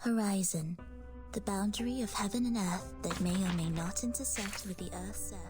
Horizon, the boundary of heaven and earth that may or may not intersect with the Earth's surface.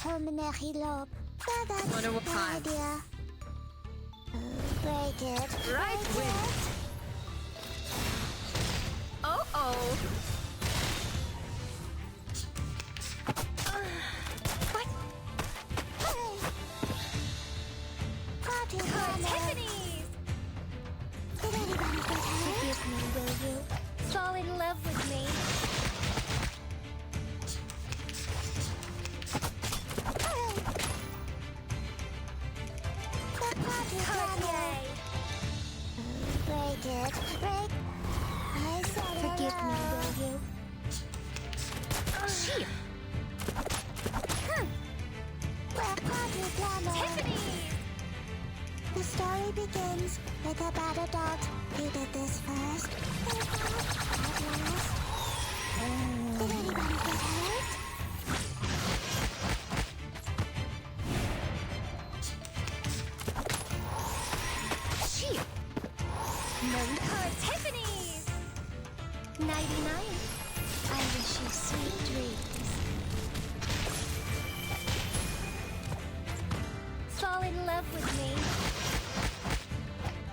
Pulmonary lobe. So that's Wonder what the kind. idea. Break it. Right break wing. it. Oh. What? Hey. Party Tiffany's! Did anybody get hurt? Forgive me, will you? Fall in love with me. Break it. Break. I said Forgive me, hello. will you? She! Party planner. Tiffany's! The story begins with a bad adult who did this first. They got at last. Did anybody get hurt? She! Tiffany's! 99. I wish you sweet dreams. Fall in love with me.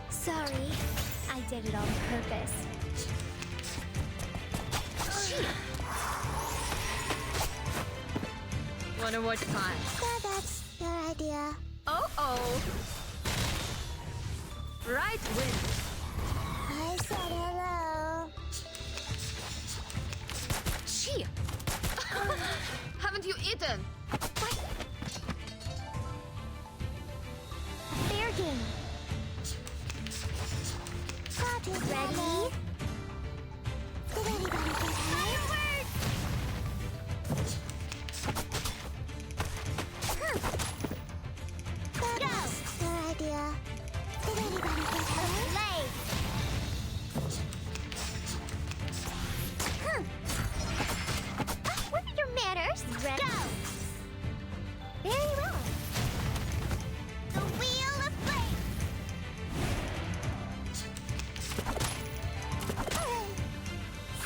Sorry, I did it on purpose. Wonder what kind. So that's your idea. Oh. Right wing. I said hello. She! Haven't you eaten? Fair game. Party planner. Did anybody get hurt? So that's your idea. Did anybody get hurt? Leg. What are your manners? Ready? Go. Very well. The wheel of fate.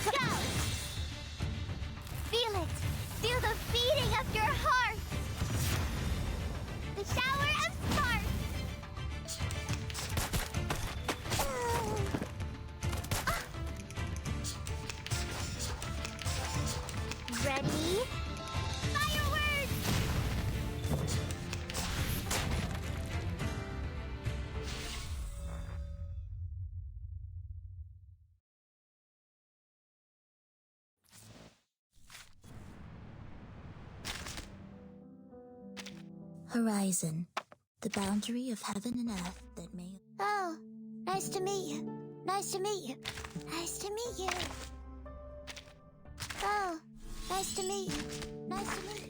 Go. Feel it. Feel the beating of your heart. The shower of sparks. Ready? Fireworks! Horizon, the boundary of heaven and earth that may... Oh, nice to meet you. Nice to meet you. Nice to meet you. Oh, nice to meet you. Nice to meet you.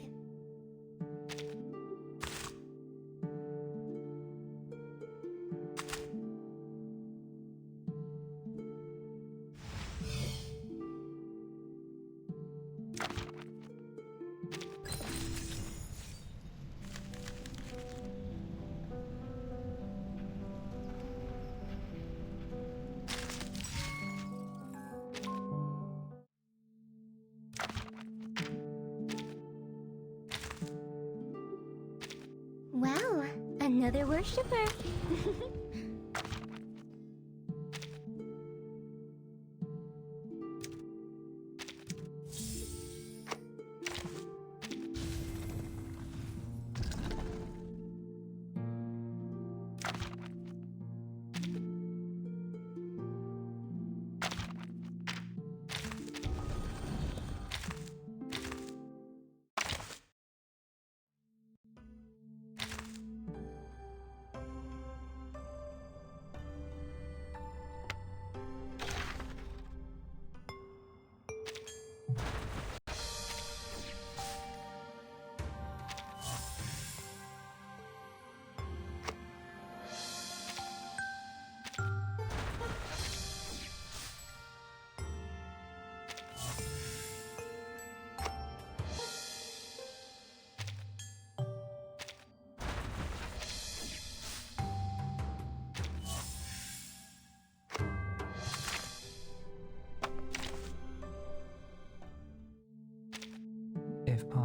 Wow, another worshiper.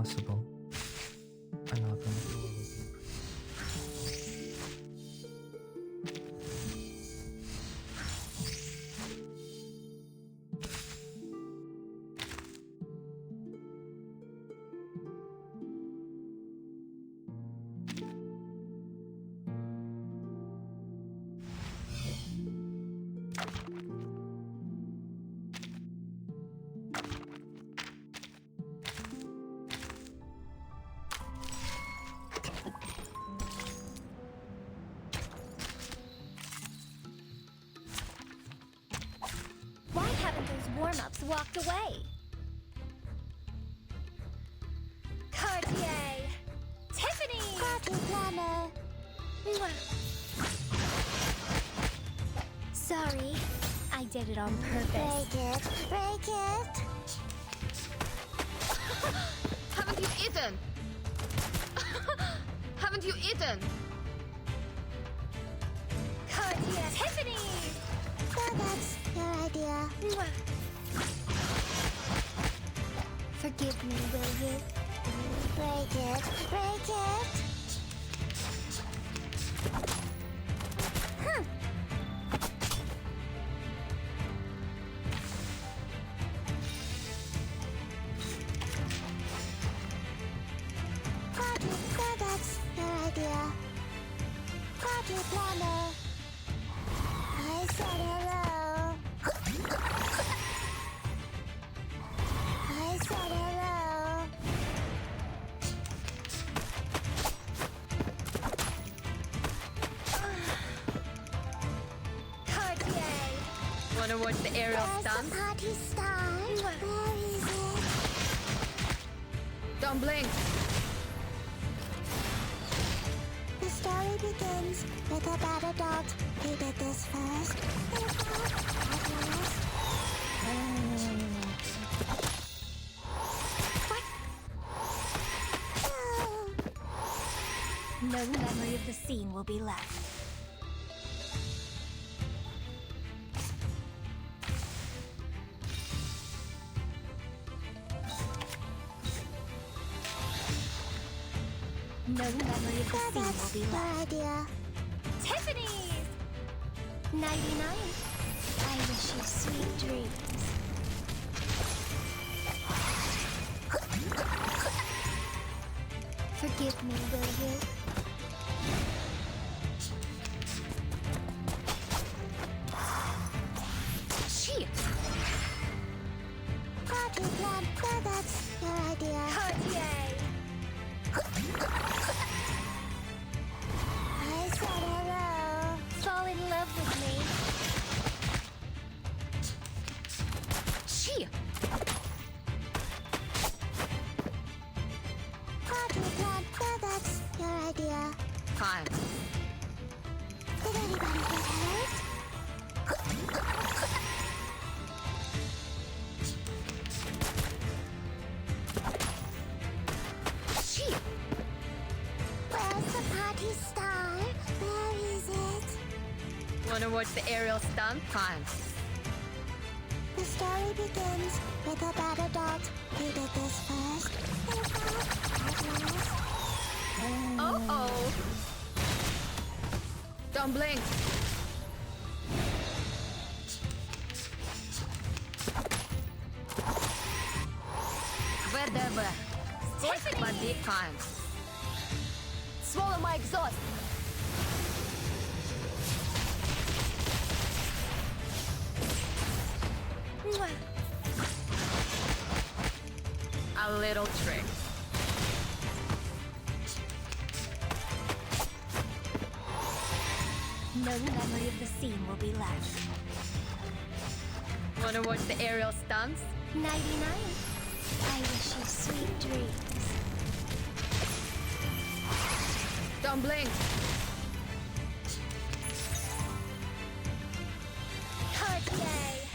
possible. Another. Why haven't those warm-ups walked away? Cartier! Tiffany! Party planner. Mwah. Sorry, I did it on purpose. Break it. Haven't you eaten? Haven't you eaten? Cartier! Tiffany! So that's your idea. Mwah. Forgive me, will you? Break it. Huh. Party, so that's your idea. Party planner. I said hello. I said hello. Cartier! Wanna watch the aerial There's stunts? the party star. Where is it? Don't blink. The story begins with a battle dog. He did this first. They fought at last. Oh. No memory of the scene will be left. No memory of the So scene will that's be your left. idea. Tiffany's! 99. I wish you sweet dreams. Forgive me, will you? Shit. Party plan. So that's your idea. Cartier! I said hello. Fall in love with me. Shit. Party plan. So that's your idea. Fine. Did anybody get hurt? Shit. Where's the party star? Where is it? Wanna watch the aerial stunt? Fine. The story begins with a battle dog. He did this first. They fought at last. Oh. Don't blink. Whatever. Tiffany! But be kind. Swallow my exhaust. Mwah. A little trick. No memory of the scene will be left. Wanna watch the aerial stunts? 99. I wish you sweet dreams. Don't blink. Cartier!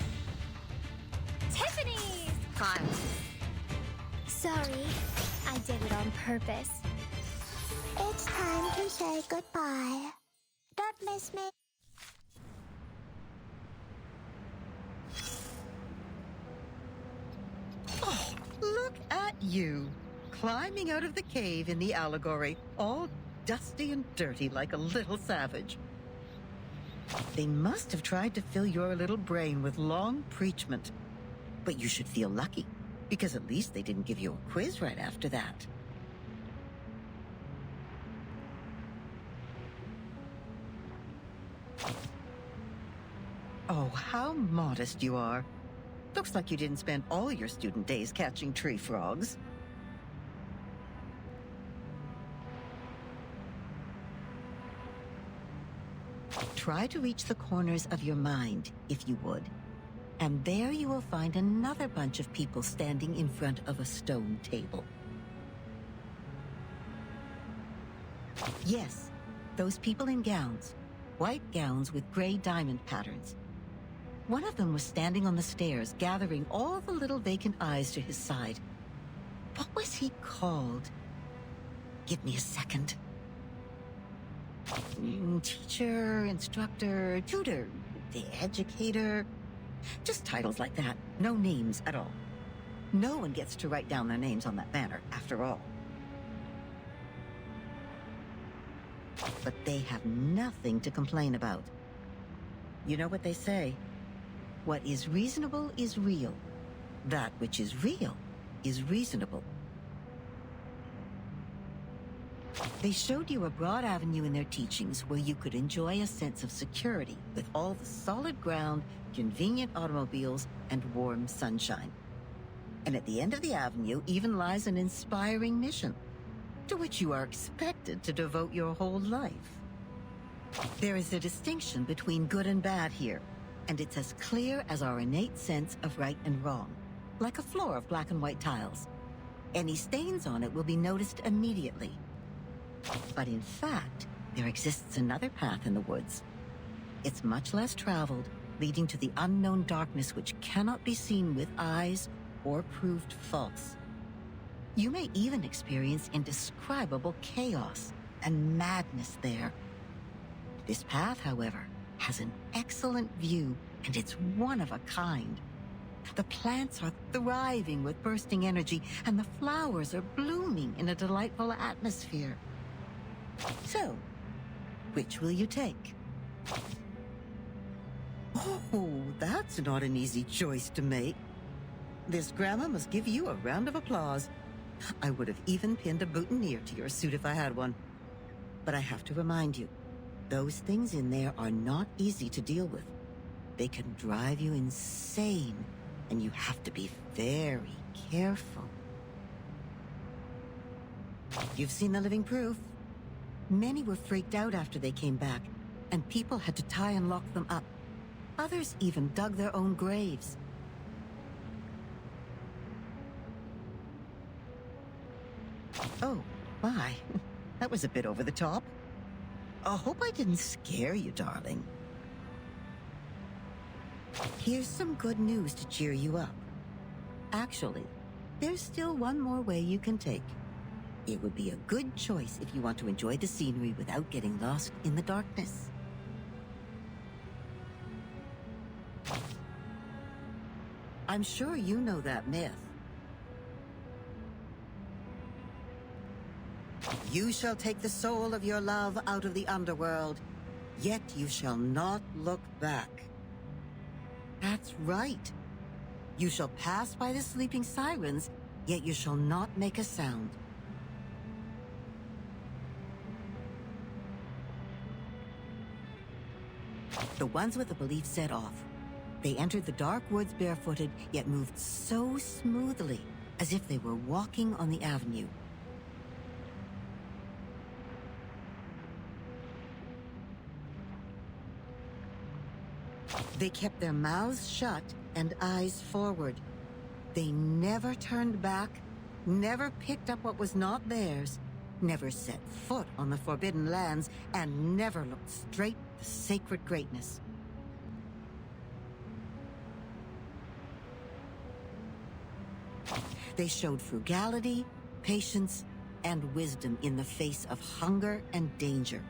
Tiffany's! Fine. Sorry, I did it on purpose. It's time to say goodbye. Don't miss me. Oh, look at you. climbing out of the cave in the allegory, all dusty and dirty like a little savage. They must have tried to fill your little brain with long preachment. But you should feel lucky, because at least they didn't give you a quiz right after that. Oh, how modest you are. Looks like you didn't spend all your student days catching tree frogs. Try to reach the corners of your mind, if you would. And there you will find another bunch of people standing in front of a stone table. Yes, those people in gowns. White gowns with gray diamond patterns. One of them was standing on the stairs, gathering all the little vacant eyes to his side. What was he called? Give me a second. Teacher, instructor, tutor, the educator. Just titles like that. No names at all. No one gets to write down their names on that banner, after all. But they have nothing to complain about. You know what they say? What is reasonable is real. That which is real is reasonable. They showed you a broad avenue in their teachings where you could enjoy a sense of security with all the solid ground, convenient automobiles, and warm sunshine. And at the end of the avenue even lies an inspiring mission, to which you are expected to devote your whole life. There is a distinction between good and bad here, and it's as clear as our innate sense of right and wrong, like a floor of black and white tiles. Any stains on it will be noticed immediately. But in fact, there exists another path in the woods. It's much less traveled, leading to the unknown darkness which cannot be seen with eyes or proved false. You may even experience indescribable chaos and madness there. This path, however, has an excellent view, and it's one of a kind. The plants are thriving with bursting energy, and the flowers are blooming in a delightful atmosphere. So, which will you take? Oh, that's not an easy choice to make. This grandma must give you a round of applause. I would have even pinned a boutonniere to your suit if I had one. But I have to remind you, those things in there are not easy to deal with. They can drive you insane, and you have to be very careful. You've seen the living proof. Many were freaked out after they came back, and people had to tie and lock them up. Others even dug their own graves. Oh, my. That was a bit over the top. I hope I didn't scare you, darling. Here's some good news to cheer you up. Actually, there's still one more way you can take. It would be a good choice if you want to enjoy the scenery without getting lost in the darkness. I'm sure you know that myth. You shall take the soul of your love out of the underworld, yet you shall not look back. That's right. You shall pass by the sleeping sirens, yet you shall not make a sound. The ones with the belief set off. They entered the dark woods barefooted, yet moved so smoothly, as if they were walking on the avenue. They kept their mouths shut and eyes forward. They never turned back, never picked up what was not theirs, never set foot on the forbidden lands, and never looked straight at the sacred greatness. They showed frugality, patience, and wisdom in the face of hunger and danger.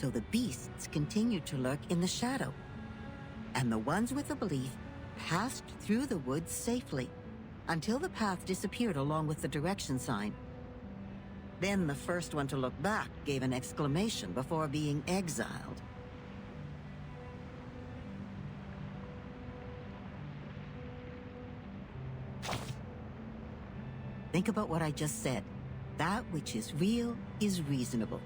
So the beasts continued to lurk in the shadow, and the ones with the belief passed through the woods safely until the path disappeared along with the direction sign. Then the first one to look back gave an exclamation before being exiled. Think about what I just said. That which is real is reasonable.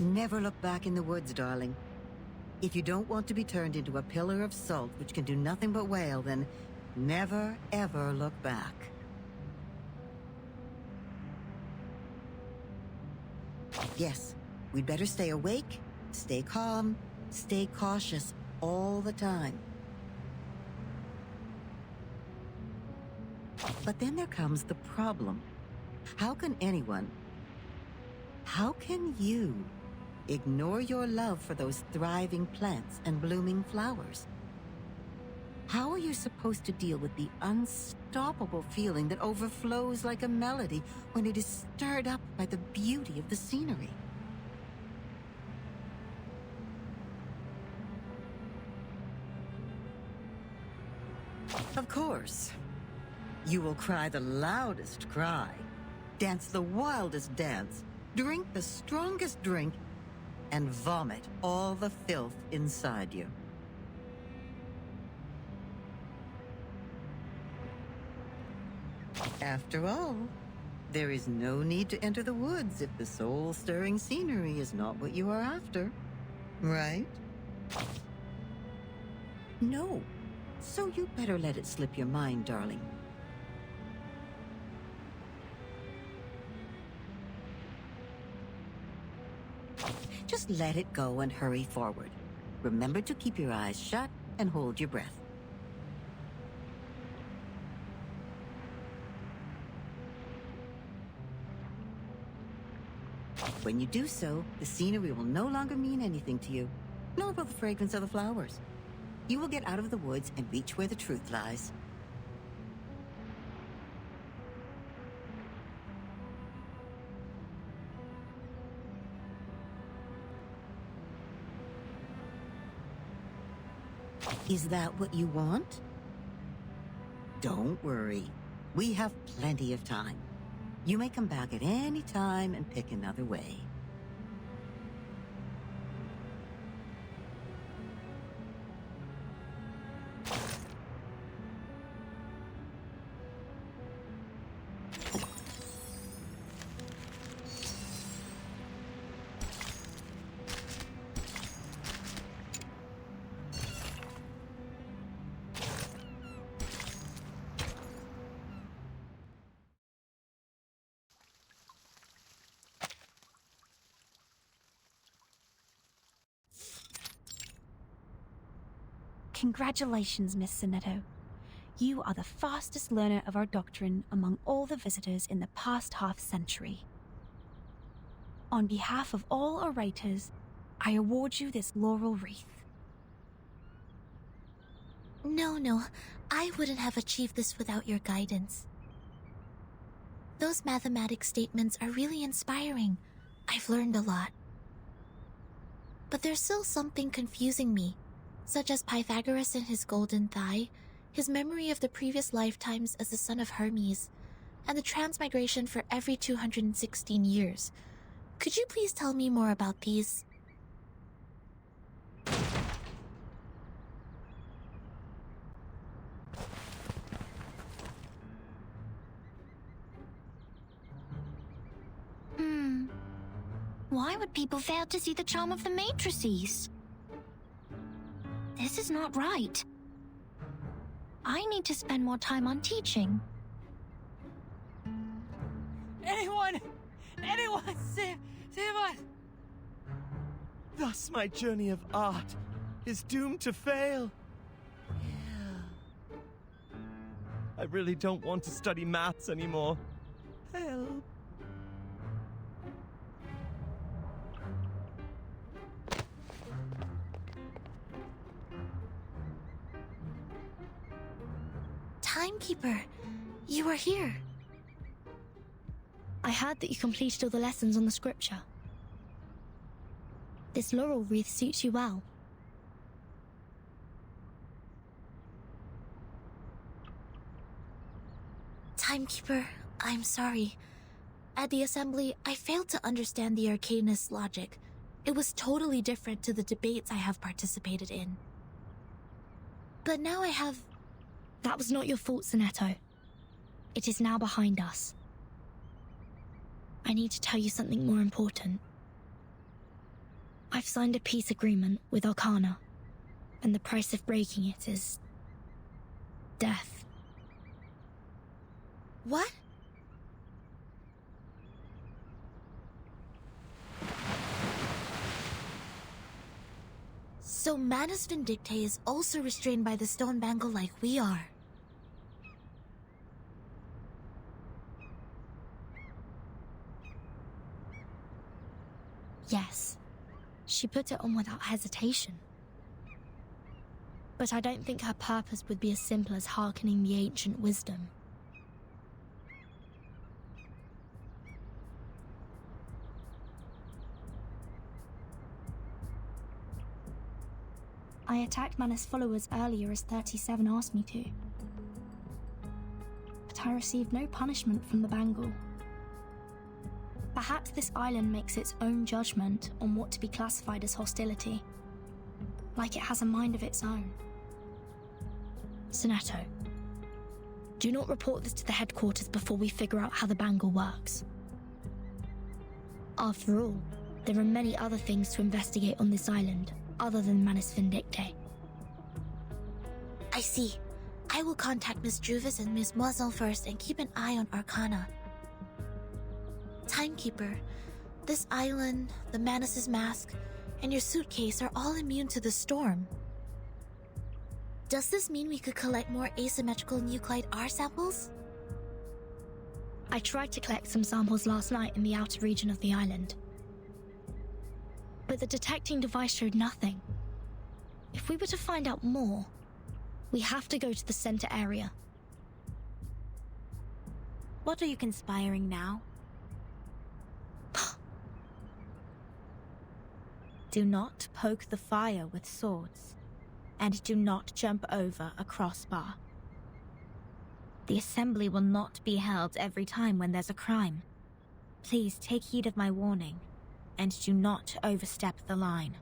Never look back in the woods, darling. If you don't want to be turned into a pillar of salt which can do nothing but wail, then never, ever look back. Yes, we'd better stay awake, stay calm, stay cautious all the time. But then there comes the problem. How can you ignore your love for those thriving plants and blooming flowers? How are you supposed to deal with the unstoppable feeling that overflows like a melody when it is stirred up by the beauty of the scenery? Of course, you will cry the loudest cry, dance the wildest dance, drink the strongest drink, and vomit all the filth inside you. After all, there is no need to enter the woods if the soul-stirring scenery is not what you are after, right? No. So you better let it slip your mind, darling. Just let it go and hurry forward. Remember to keep your eyes shut and hold your breath. When you do so, the scenery will no longer mean anything to you, nor will the fragrance of the flowers. You will get out of the woods and reach where the truth lies. Is that what you want? Don't worry. We have plenty of time. You may come back at any time and pick another way. Congratulations, Miss Sonetto. You are the fastest learner of our doctrine among all the visitors in the past half-century. On behalf of all orators, I award you this laurel wreath. No, I wouldn't have achieved this without your guidance. Those mathematics statements are really inspiring. I've learned a lot. But there's still something confusing me, such as Pythagoras and his golden thigh, his memory of the previous lifetimes as the son of Hermes, and the transmigration for every 216 years. Could you please tell me more about these? Why would people fail to see the charm of the matrices? This is not right. I need to spend more time on teaching. Anyone! Anyone! Save us! Thus my journey of art is doomed to fail. I really don't want to study maths anymore. Help. Timekeeper, You are here. I heard that you completed all the lessons on the scripture. This laurel wreath suits you well. Timekeeper, I'm sorry. At the assembly, I failed to understand the Arcanist's logic. It was totally different to the debates I have participated in. But now I have... That was not your fault, Sonetto. It is now behind us. I need to tell you something more important. I've signed a peace agreement with Arcana, and the price of breaking it is... death. What? So Manus Vindictae is also restrained by the stone bangle like we are. Yes, she put it on without hesitation. But I don't think her purpose would be as simple as hearkening the ancient wisdom. I attacked Manus' followers earlier as 37 asked me to. But I received no punishment from the bangle. Perhaps this island makes its own judgment on what to be classified as hostility. Like it has a mind of its own. Sonetto, do not report this to the headquarters before we figure out how the bangle works. After all, there are many other things to investigate on this island, other than Manus Vindictae. I see. I will contact Miss Juvis and Miss Moiselle first and keep an eye on Arcana. Timekeeper, this island, the Manus' mask, and your suitcase are all immune to the storm. Does this mean we could collect more asymmetrical nuclide R samples? I tried to collect some samples last night in the outer region of the island. But the detecting device showed nothing. If we were to find out more, we have to go to the center area. What are you conspiring now? Do not poke the fire with swords, and do not jump over a crossbar. The assembly will not be held every time when there's a crime. Please take heed of my warning, and do not overstep the line.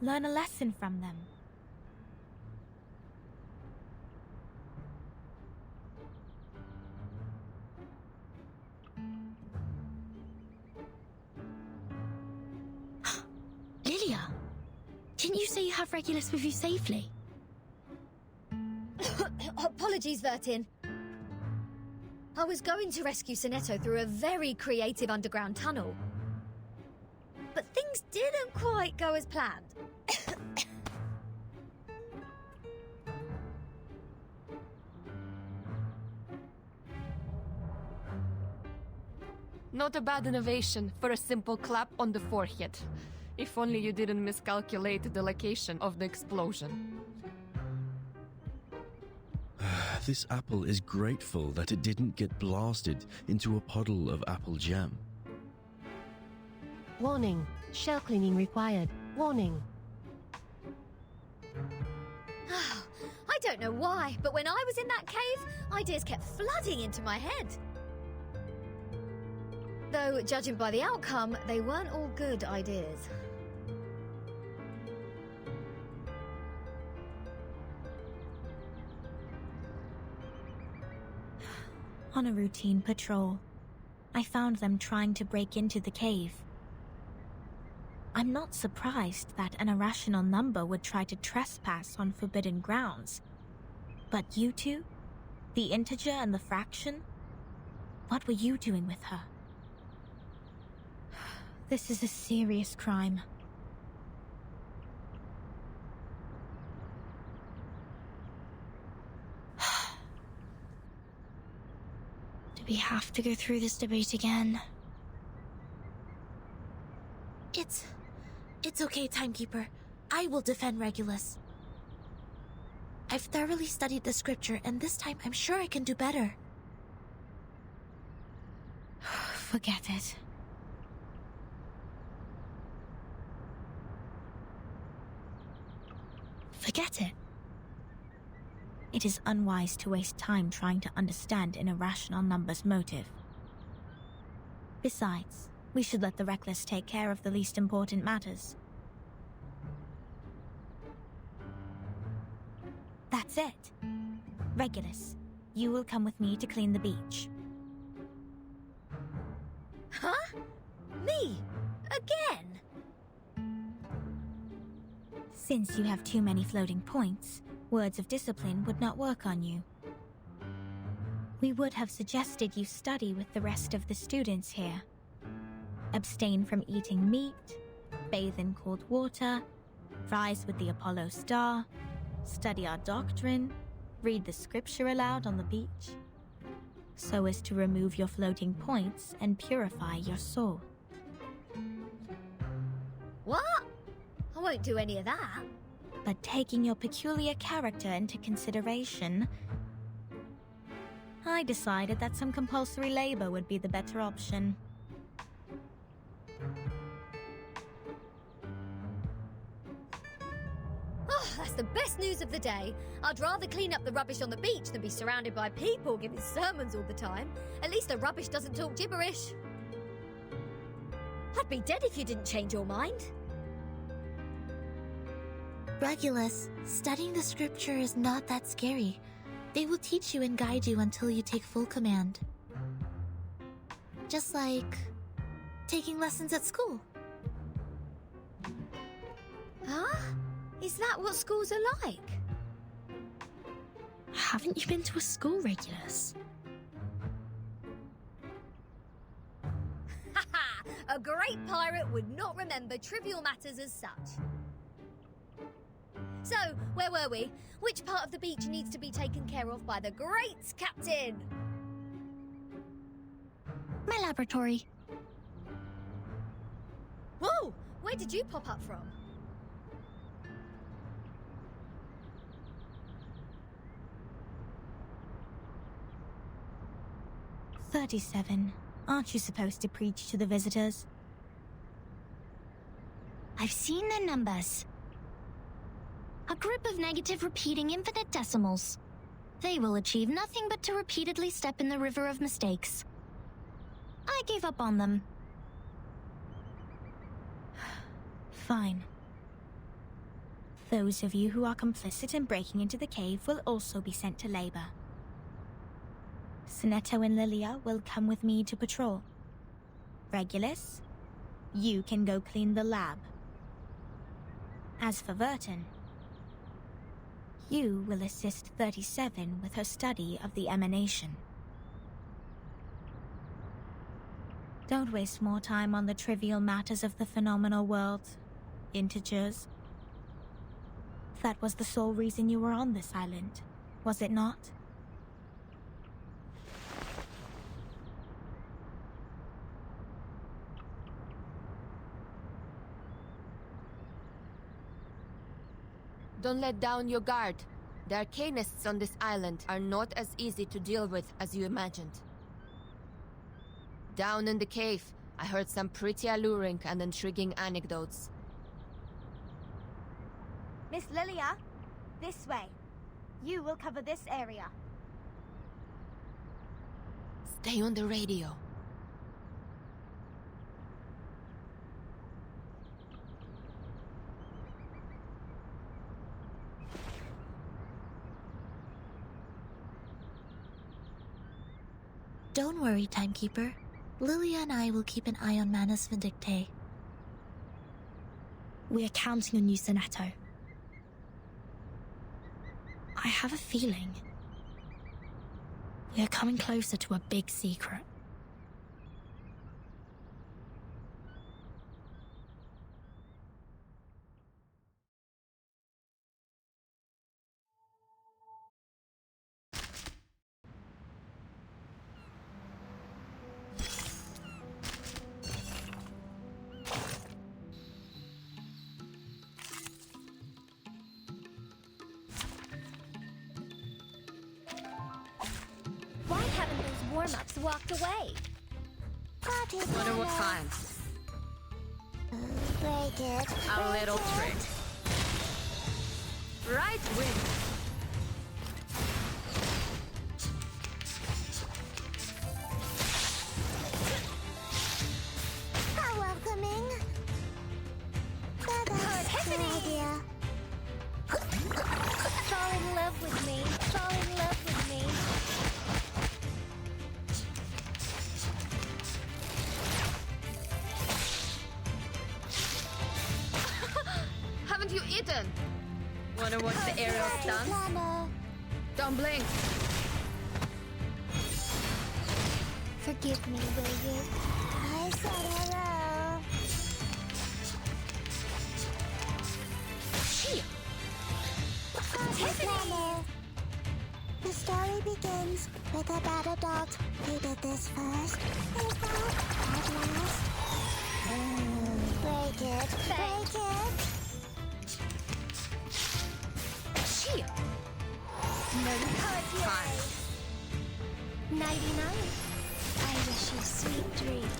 Learn a lesson from them. Lilia, didn't you say you have Regulus with you safely? Apologies, Vertin. I was going to rescue Sonetto through a very creative underground tunnel. But things didn't quite go as planned. Not a bad innovation for a simple clap on the forehead. If only you didn't miscalculate the location of the explosion. This apple is grateful that it didn't get blasted into a puddle of apple jam. Warning. Shell cleaning required. Warning. I don't know why, but when I was in that cave, ideas kept flooding into my head. Though, judging by the outcome, they weren't all good ideas. On a routine patrol, I found them trying to break into the cave. I'm not surprised that an irrational number would try to trespass on forbidden grounds. But you two? The integer and the fraction? What were you doing with her? This is a serious crime. Do we have to go through this debate again? It's okay, Timekeeper. I will defend Regulus. I've thoroughly studied the scripture, and this time I'm sure I can do better. Forget it. Forget it. It is unwise to waste time trying to understand an irrational number's motive. Besides, we should let the reckless take care of the least important matters. That's it. Regulus, you will come with me to clean the beach. Huh? Me? Again? Since you have too many floating points, words of discipline would not work on you. We would have suggested you study with the rest of the students here. Abstain from eating meat, bathe in cold water, rise with the Apollo star, study our doctrine, read the scripture aloud on the beach, so as to remove your floating points and purify your soul. What? I won't do any of that. But taking your peculiar character into consideration, I decided that some compulsory labor would be the better option. Oh, that's the best news of the day. I'd rather clean up the rubbish on the beach than be surrounded by people giving sermons all the time. At least the rubbish doesn't talk gibberish. I'd be dead if you didn't change your mind. Regulus, studying the scripture is not that scary. They will teach you and guide you until you take full command. Just like taking lessons at school. Huh? Is that what schools are like? Haven't you been to a school, Regulus? Haha! A great pirate would not remember trivial matters as such. So, where were we? Which part of the beach needs to be taken care of by the great captain? My laboratory. Whoa! Where did you pop up from? "37. Aren't you supposed to preach to the visitors?" I've seen their numbers. A group of negative repeating infinite decimals. They will achieve nothing but to repeatedly step in the river of mistakes. I gave up on them. Fine. Those of you who are complicit in breaking into the cave will also be sent to labor. Sinetto and Lilia will come with me to patrol. Regulus, you can go clean the lab. As for Vertin, you will assist 37 with her study of the emanation. Don't waste more time on the trivial matters of the phenomenal world. Integers. That was the sole reason you were on this island, was it not? Don't let down your guard. The arcanists on this island are not as easy to deal with as you imagined. Down in the cave, I heard some pretty alluring and intriguing anecdotes. Miss Lilia, this way. You will cover this area. Stay on the radio. Don't worry, Timekeeper. Lilia and I will keep an eye on Manus Vindictae. We're counting on you, Sinetto. I have a feeling we are coming closer to a big secret. Maps walked away. Got it, Wonder what Nana. kind. Break it. A little trick. Right wing. How welcoming. That's a good idea. Fall in love with me. Fall in love with me. Haven't you eaten? Wanna watch the aerial Got it, stunts? Nana. Don't blink. Forgive me, will you? I said hello. Got it, Nana. The story begins with a bad adult who did this first. And that, at last. Break it. Break it. Fine. Nighty-night. I wish you sweet dreams.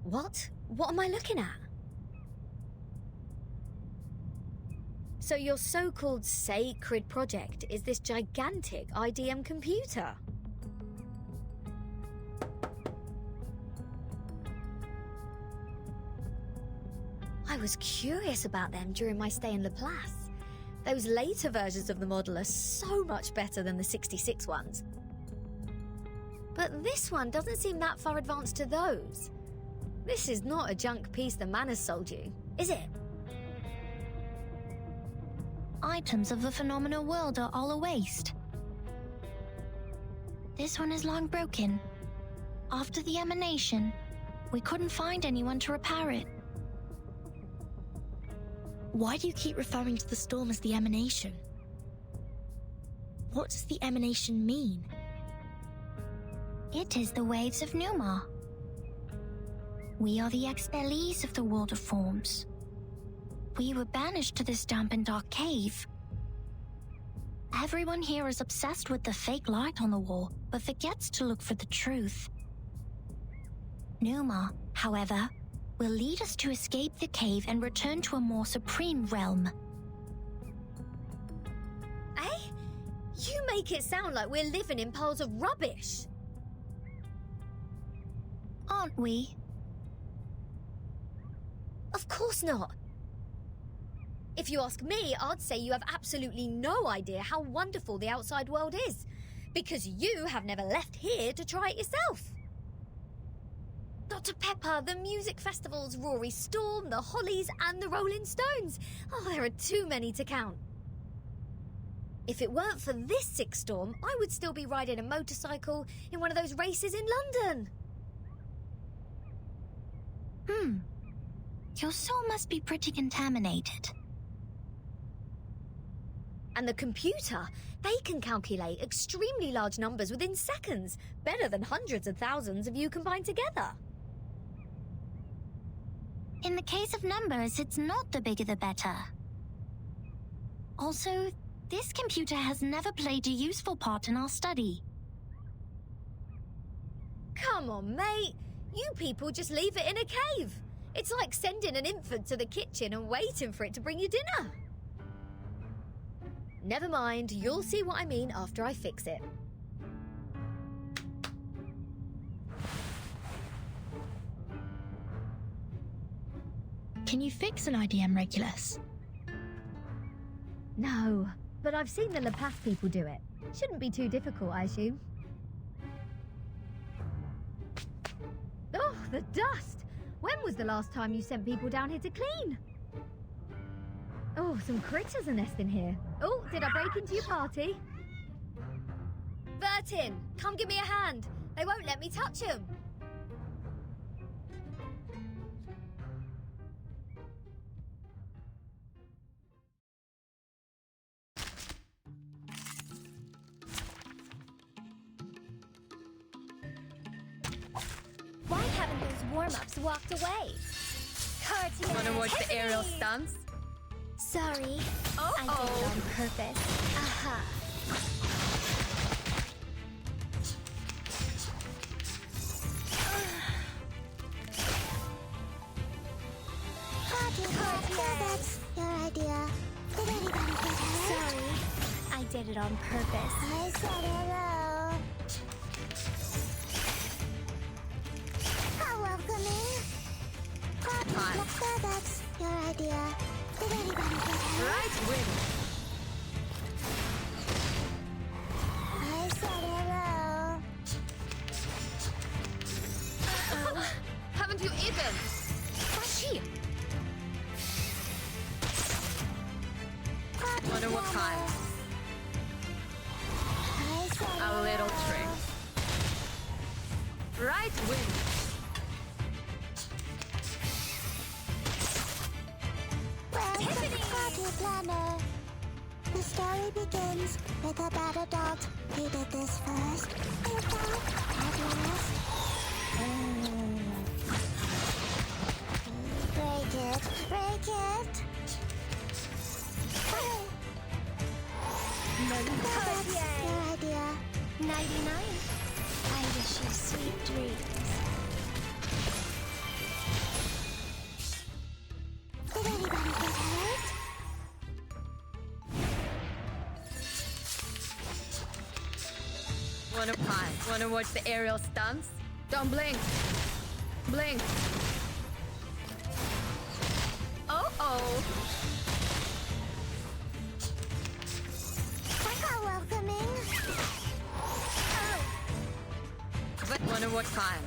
What? What am I looking at? So your so-called sacred project is this gigantic IDM computer? I was curious about them during my stay in Laplace. Those later versions of the model are so much better than the 66 ones. But this one doesn't seem that far advanced to those. This is not a junk piece the man has sold you, is it? Items of the phenomenal world are all a waste. This one is long broken. After the emanation, we couldn't find anyone to repair it. Why do you keep referring to the storm as the emanation? What does the emanation mean? It is the waves of Numa. We are the expellees of the world of forms. We were banished to this damp and dark cave. Everyone here is obsessed with the fake light on the wall, but forgets to look for the truth. Numa, however, will lead us to escape the cave and return to a more supreme realm. Eh? You make it sound like we're living in piles of rubbish. Aren't we? Of course not. If you ask me, I'd say you have absolutely no idea how wonderful the outside world is, because you have never left here to try it yourself. Dr. Pepper, the music festivals, Rory Storm, the Hollies, and the Rolling Stones. Oh, there are too many to count. If it weren't for this sick storm, I would still be riding a motorcycle in one of those races in London. Your soul must be pretty contaminated. And the computer, they can calculate extremely large numbers within seconds, better than hundreds of thousands of you combined together. In the case of numbers, it's not the bigger the better. Also, this computer has never played a useful part in our study. Come on, mate. You people just leave it in a cave. It's like sending an infant to the kitchen and waiting for it to bring you dinner. Never mind, you'll see what I mean after I fix it. Can you fix an IDM, Regulus? No, but I've seen the Laplace people do it. Shouldn't be too difficult, I assume. Oh, the dust! When was the last time you sent people down here to clean? Oh, some critters are nesting here. Oh, did I break into your party? Bertin, come give me a hand. They won't let me touch him. Why haven't those warm-ups walked away? Cartier, Wanna watch the aerial stunts? Sorry. I did it on purpose. Aha. Cartier, that's your idea. Did anybody get hurt? Sorry. I did it on purpose. I said hello. How welcoming. Cartier, that's your idea. Did anybody get hurt? Right wing. I said hello. Haven't you eaten? Tashi! Wonder what kind? I said A little trick. Right wing. Welcome to Cartier Planner. The story begins with a bad adult who did this first. And thought, at last. Break it, break it. That's your idea. 99. I wish you sweet dreams. Did anybody get hurt? Wanna watch the aerial stunts? Don't blink. Blink. Oh. How welcoming. But wonder what kind?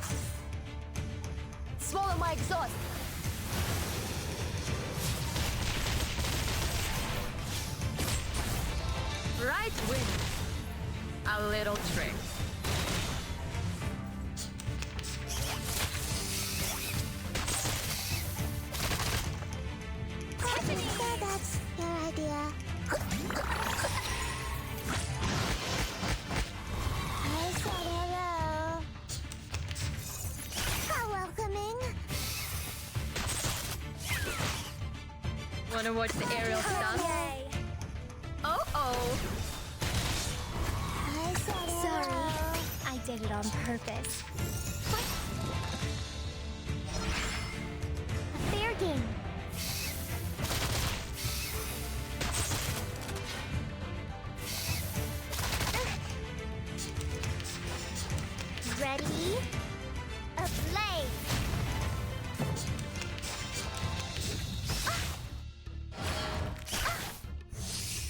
Swallow my exhaust. Right wing. A little trick. Cartier, that's your idea. I said hello. How welcoming. Wanna watch the aerial stunts? Yay. Oh. I said hello. Sorry. I did it on purpose. A fair game. Ready? Ablaze!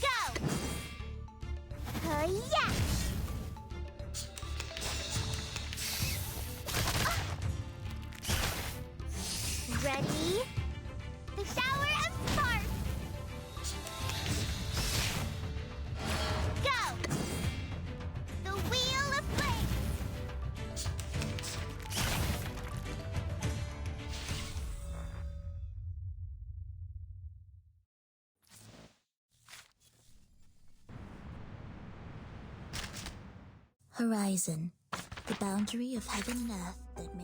Go! Yeah! Ready? The shower of sparks! Go! The wheel of flame! Horizon, the boundary of heaven and earth that may.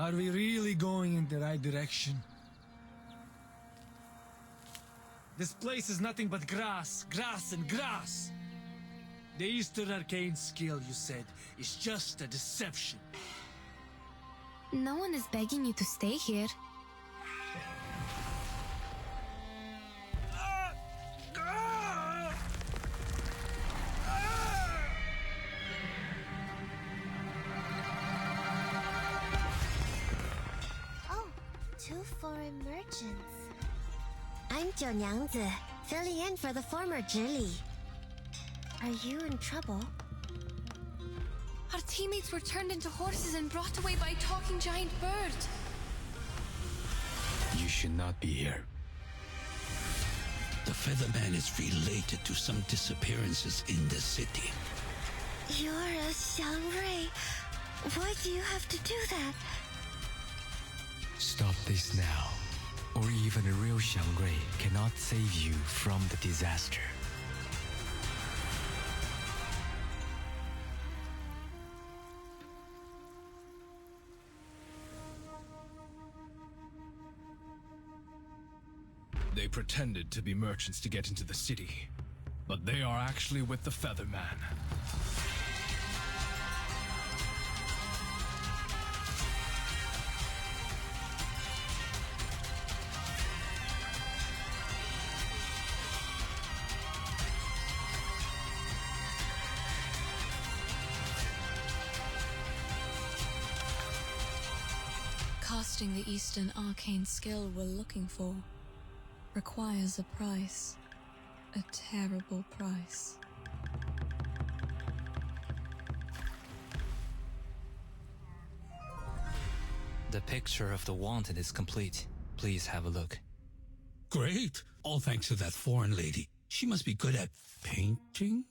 Are we really going in the right direction? This place is nothing but grass, grass, and grass. The Eastern Arcane skill, you said, is just a deception. No one is begging you to stay here. Oh, two foreign merchants. I'm Zhou Nyangzi, filling in for the former Zhili. Are you in trouble? Our teammates were turned into horses and brought away by a talking giant bird. You should not be here. The Featherman is related to some disappearances in the city. You're a Xiangrui. Why do you have to do that? Stop this now, or even a real Xiangrui cannot save you from the disaster. They pretended to be merchants to get into the city, but they are actually with the Featherman. Casting the Eastern Arcane skill we're looking for requires a price. A terrible price. The picture of the wanted is complete. Please have a look. Great! All thanks to that foreign lady. She must be good at painting?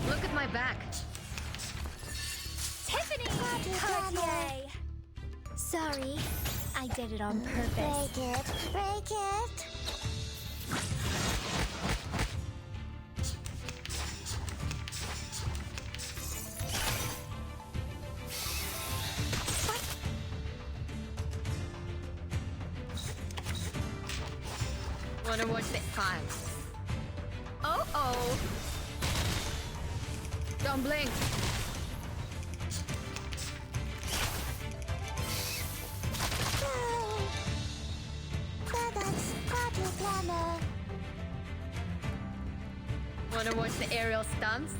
Look at my back. Tiffany! Cartier! Sorry, I did it on purpose. Break it, break it. Wanna watch the time? Oh. Don't blink. That's party planner. Wanna watch the aerial stunts?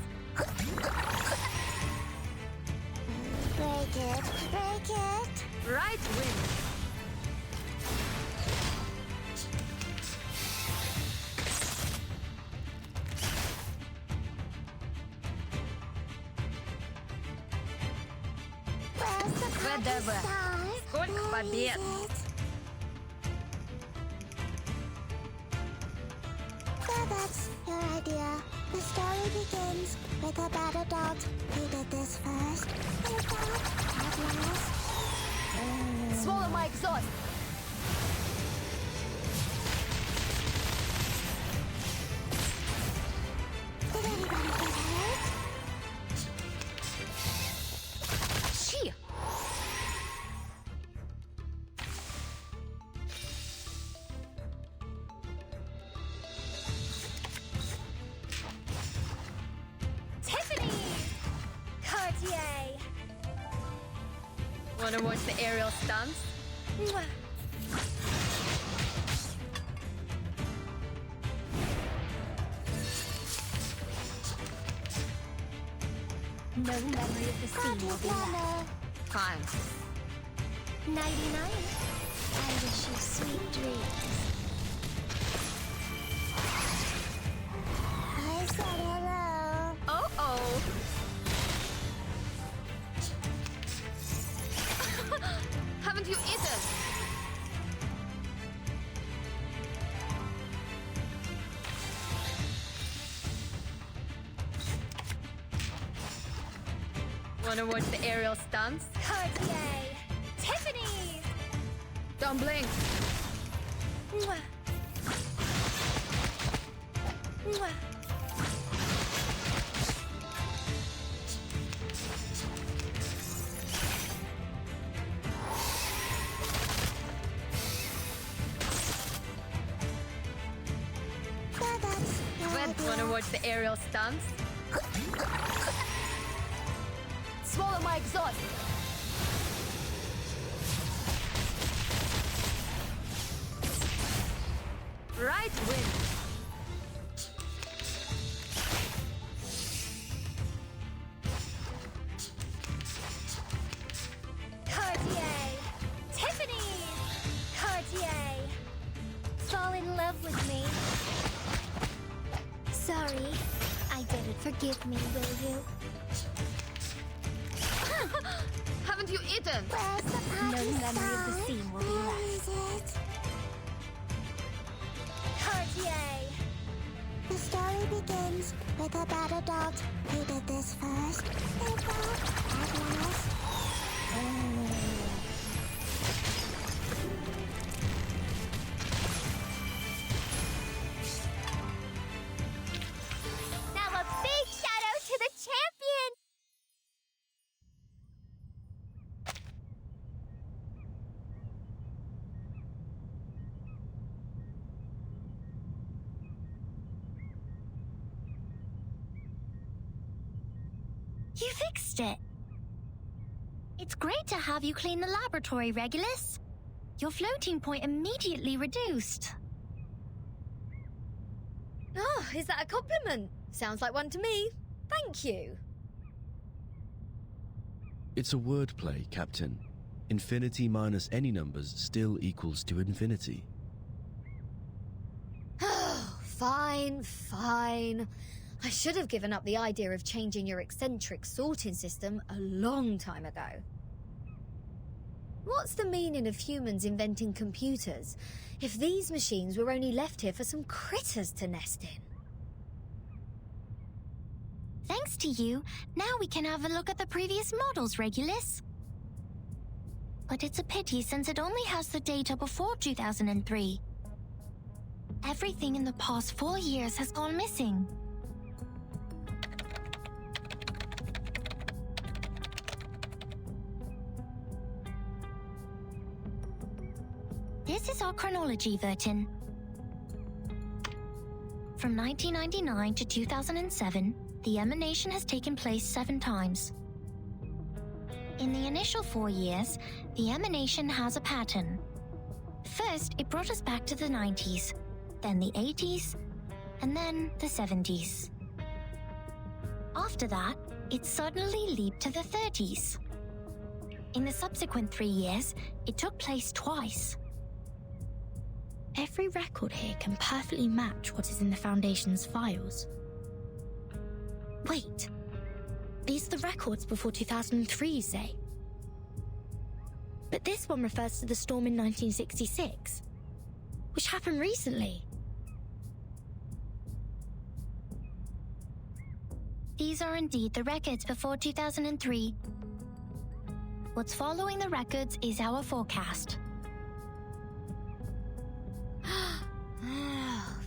Break it, break it. Right wing. ВДВ. Сколько побед! So that's your idea. The story begins with a bad adult who did this first. And that, at last... Swallow my exhaust! Did anybody get hurt? She! Tiffany! Cartier! Wanna watch the aerial stunts? Mwah. No memory of the scene will be left. Fine. 99. I wish you sweet dreams. I said hello. Oh. Haven't you eaten? Wanna watch the aerial stunts? Cartier. Tiffany's. Don't blink. Mwah. Mwah. Red, wanna watch the aerial stunts? Swallow my exhaust. Right win. Cartier. Tiffany's. Cartier. Fall in love with me. Sorry, I did it. Forgive me, will you? Haven't you eaten? Where's the No party memory of the song? scene will be Where left. is it? Cartier. The story begins with a bad adult who did this first. They fought at last. Now a big shout out to the champion! You fixed it. It's great to have you clean the laboratory, Regulus. Your floating point immediately reduced. Oh, is that a compliment? Sounds like one to me. Thank you. It's a wordplay, Captain. Infinity minus any numbers still equals to infinity. Fine. I should have given up the idea of changing your eccentric sorting system a long time ago. What's the meaning of humans inventing computers if these machines were only left here for some critters to nest in? Thanks to you, now we can have a look at the previous models, Regulus. But it's a pity since it only has the data before 2003. Everything in the past 4 years has gone missing. This is our chronology, Vertin. From 1999 to 2007, the emanation has taken place 7 times. In the initial 4 years, the emanation has a pattern. First, it brought us back to the 90s, then the 80s, and then the 70s. After that, it suddenly leaped to the 30s. In the subsequent 3 years, it took place twice. Every record here can perfectly match what is in the Foundation's files. Wait, these are the records before 2003, you say? But this one refers to the storm in 1966, which happened recently. These are indeed the records before 2003. What's following the records is our forecast.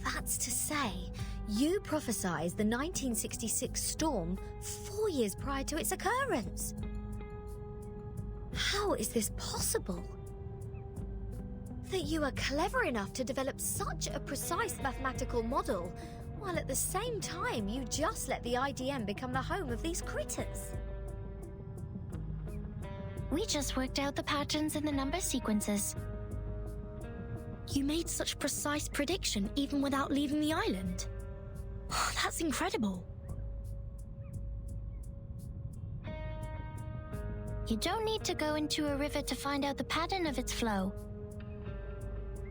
That's to say, you prophesied the 1966 storm 4 years prior to its occurrence. How is this possible? That you are clever enough to develop such a precise mathematical model, while at the same time you just let the IDM become the home of these critters. We just worked out the patterns in the number sequences. You made such precise prediction even without leaving the island. That's incredible. You don't need to go into a river to find out the pattern of its flow.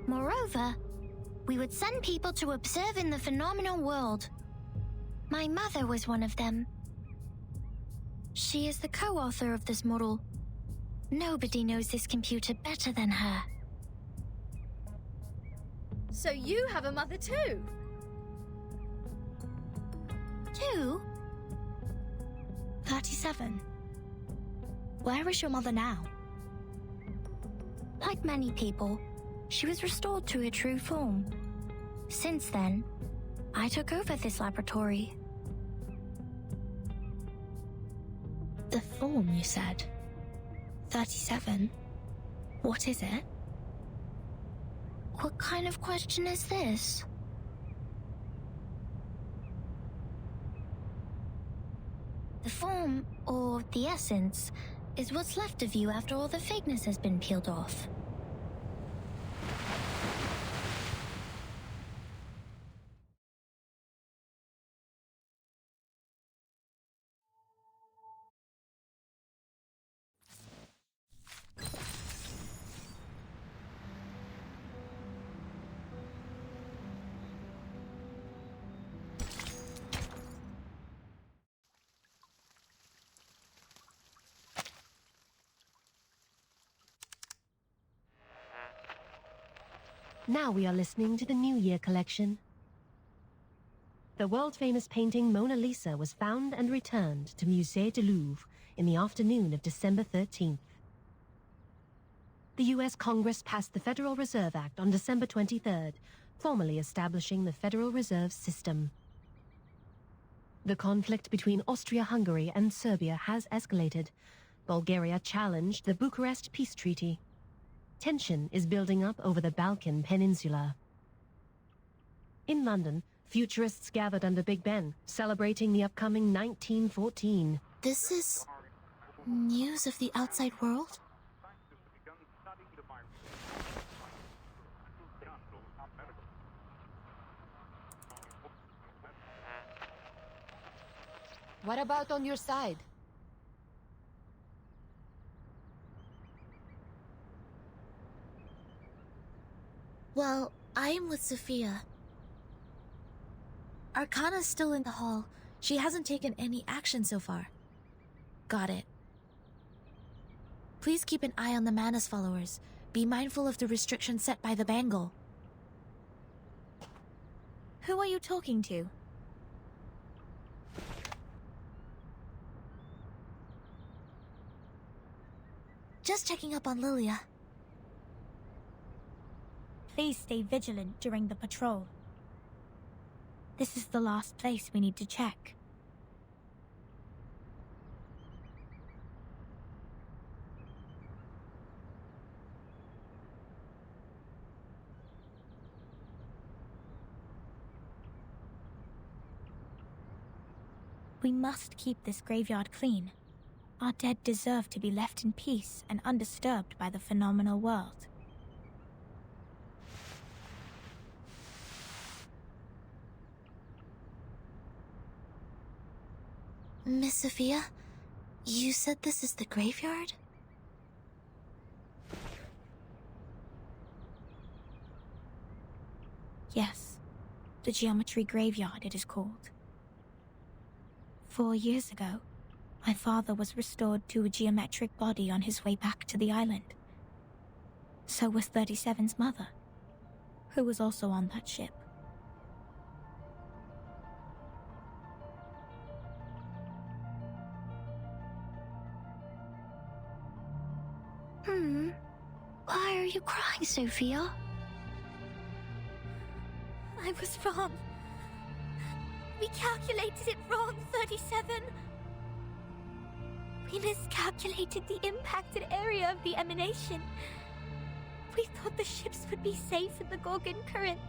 Moreover, we would send people to observe in the phenomenal world. My mother was one of them. She is the co-author of this model. Nobody knows this computer better than her. So you have a mother too? Two? 37. Where is your mother now? Like many people, she was restored to her true form. Since then, I took over this laboratory. The form, you said? 37. What is it? What kind of question is this? The form, or the essence, is what's left of you after all the fakeness has been peeled off. Now we are listening to the New Year collection. The world-famous painting Mona Lisa was found and returned to Musée du Louvre in the afternoon of December 13th. The U.S. Congress passed the Federal Reserve Act on December 23rd, formally establishing the Federal Reserve System. The conflict between Austria-Hungary and Serbia has escalated. Bulgaria challenged the Bucharest Peace Treaty. Tension is building up over the Balkan Peninsula. In London, futurists gathered under Big Ben, celebrating the upcoming 1914. This is news of the outside world? What about on your side? Well, I am with Sophia. Arcana's still in the hall. She hasn't taken any action so far. Got it. Please keep an eye on the Manus followers. Be mindful of the restrictions set by the Bangle. Who are you talking to? Just checking up on Lilia. Please stay vigilant during the patrol. This is the last place we need to check. We must keep this graveyard clean. Our dead deserve to be left in peace and undisturbed by the phenomenal world. Miss Sophia, you said this is the graveyard? Yes, the Geometry Graveyard it is called. 4 years ago, my father was restored to a geometric body on his way back to the island. So was 37's mother, who was also on that ship. Why are you crying, Sophia? I was wrong. We calculated it wrong, 37. We miscalculated the impacted area of the emanation. We thought the ships would be safe in the Gorgon current,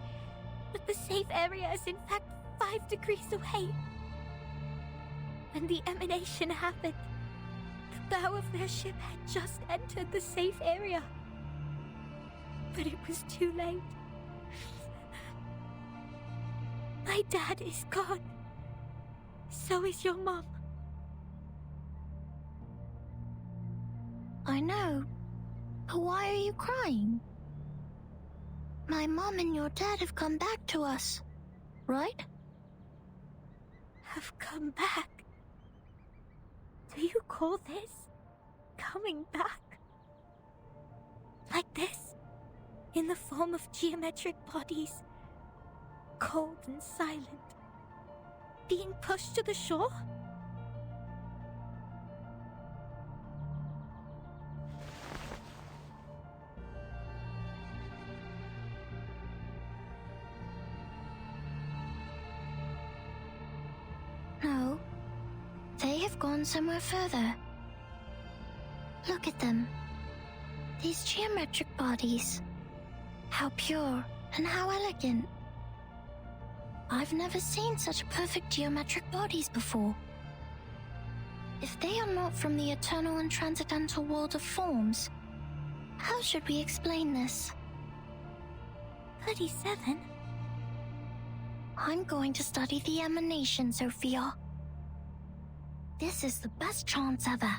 but the safe area is in fact 5 degrees away. When the emanation happened, the bow of their ship had just entered the safe area. But it was too late. My dad is gone. So is your mom. I know. But why are you crying? My mom and your dad have come back to us, right? Have come back? Do you call this coming back? Like this? In the form of geometric bodies? Cold and silent? Being pushed to the shore? No. They have gone somewhere further. Look at them. These geometric bodies. How pure and how elegant. I've never seen such perfect geometric bodies before. If they are not from the eternal and transcendental world of forms, how should we explain this? 37? I'm going to study the emanation, Sophia. This is the best chance ever.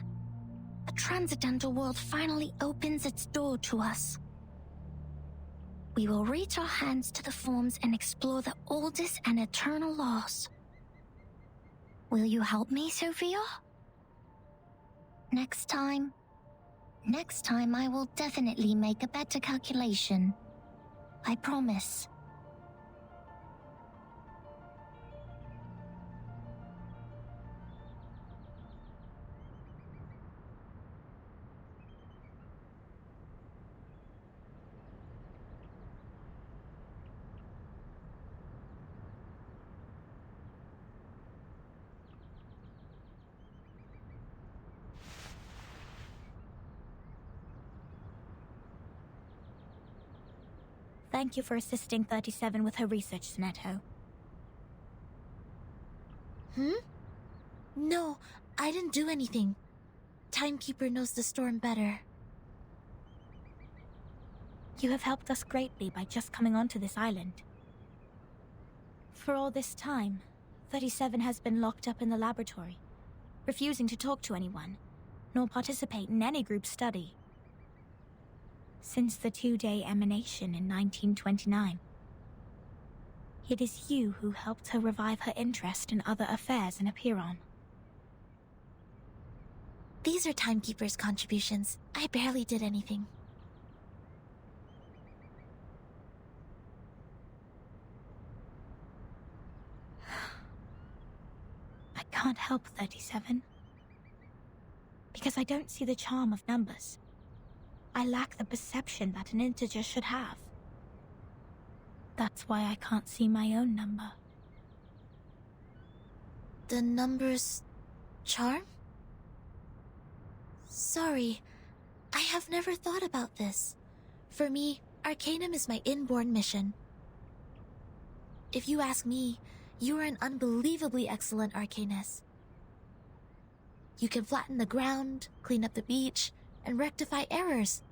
The transcendental world finally opens its door to us. We will reach our hands to the forms and explore the oldest and eternal laws. Will you help me, Sophia? Next time I will definitely make a better calculation. I promise. Thank you for assisting 37 with her research, Sonetto. No, I didn't do anything. Timekeeper knows the storm better. You have helped us greatly by just coming onto this island. For all this time, 37 has been locked up in the laboratory, refusing to talk to anyone, nor participate in any group study. Since the 2-day emanation in 1929. It is you who helped her revive her interest in other affairs in Apiron. These are Timekeeper's contributions. I barely did anything. I can't help 37. Because I don't see the charm of numbers. I lack the perception that an integer should have. That's why I can't see my own number. The number's charm? Sorry, I have never thought about this. For me, Arcanum is my inborn mission. If you ask me, you are an unbelievably excellent Arcanist. You can flatten the ground, clean up the beach, and rectify errors.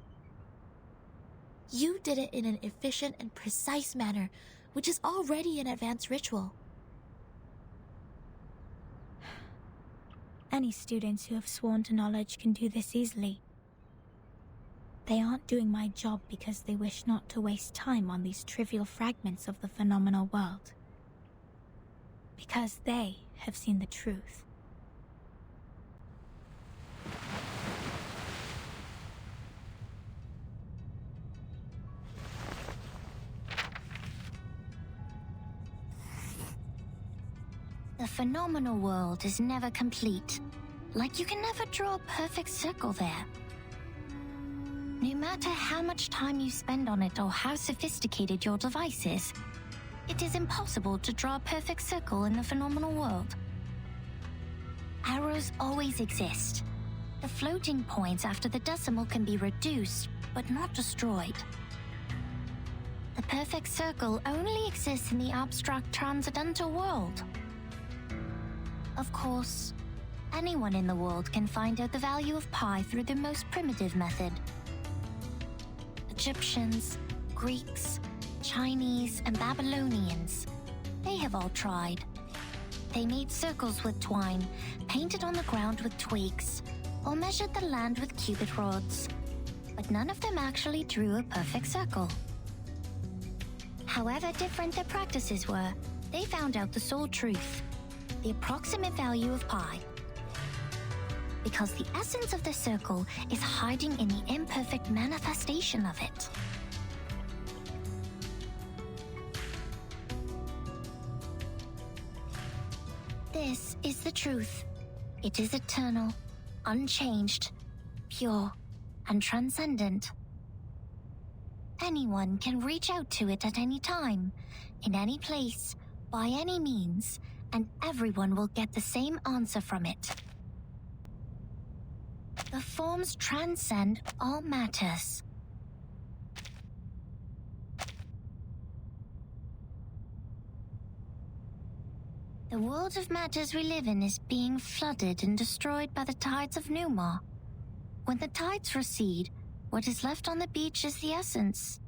You did it in an efficient and precise manner, which is already an advanced ritual. Any students who have sworn to knowledge can do this easily. They aren't doing my job because they wish not to waste time on these trivial fragments of the phenomenal world. Because they have seen the truth. The phenomenal world is never complete. Like you can never draw a perfect circle there. No matter how much time you spend on it or how sophisticated your device is, it is impossible to draw a perfect circle in the phenomenal world. Arrows always exist. The floating points after the decimal can be reduced, but not destroyed. The perfect circle only exists in the abstract transcendental world. Of course, anyone in the world can find out the value of pi through the most primitive method. Egyptians, Greeks, Chinese, and Babylonians, they have all tried. They made circles with twine, painted on the ground with twigs, or measured the land with cubit rods, but none of them actually drew a perfect circle. However different their practices were, they found out the sole truth, the approximate value of pi. Because the essence of the circle is hiding in the imperfect manifestation of it. This is the truth. It is eternal, unchanged, pure, and transcendent. Anyone can reach out to it at any time, in any place, by any means, and everyone will get the same answer from it. The forms transcend all matters. The world of matters we live in is being flooded and destroyed by the tides of Numa. When the tides recede, what is left on the beach is the essence.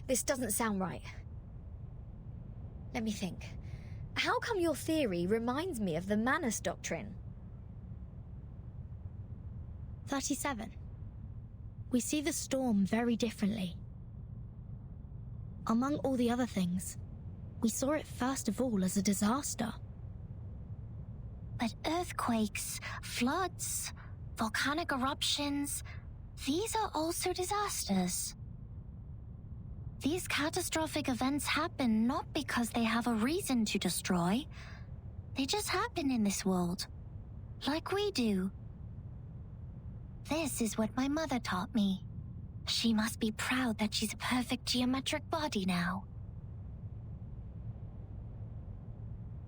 This doesn't sound right. Let me think. How come your theory reminds me of the Manus Doctrine? 37. We see the storm very differently. Among all the other things, we saw it first of all as a disaster. But earthquakes, floods, volcanic eruptions, these are also disasters. These catastrophic events happen not because they have a reason to destroy. They just happen in this world, like we do. This is what my mother taught me. She must be proud that she's a perfect geometric body now.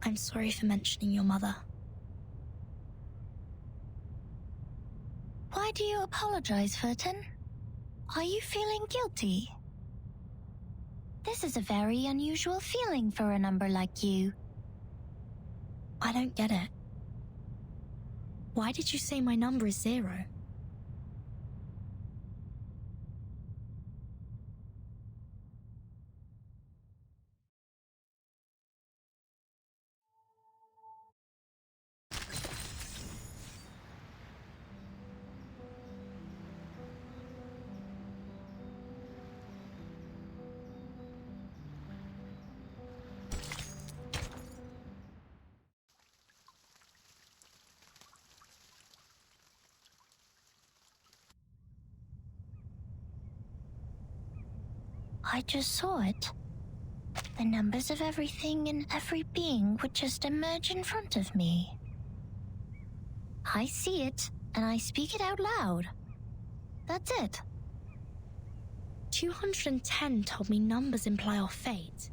I'm sorry for mentioning your mother. Why do you apologize, Furton? Are you feeling guilty? This is a very unusual feeling for a number like you. I don't get it. Why did you say my number is 0? I just saw it. The numbers of everything and every being would just emerge in front of me. I see it, and I speak it out loud. That's it. 210 told me numbers imply our fate.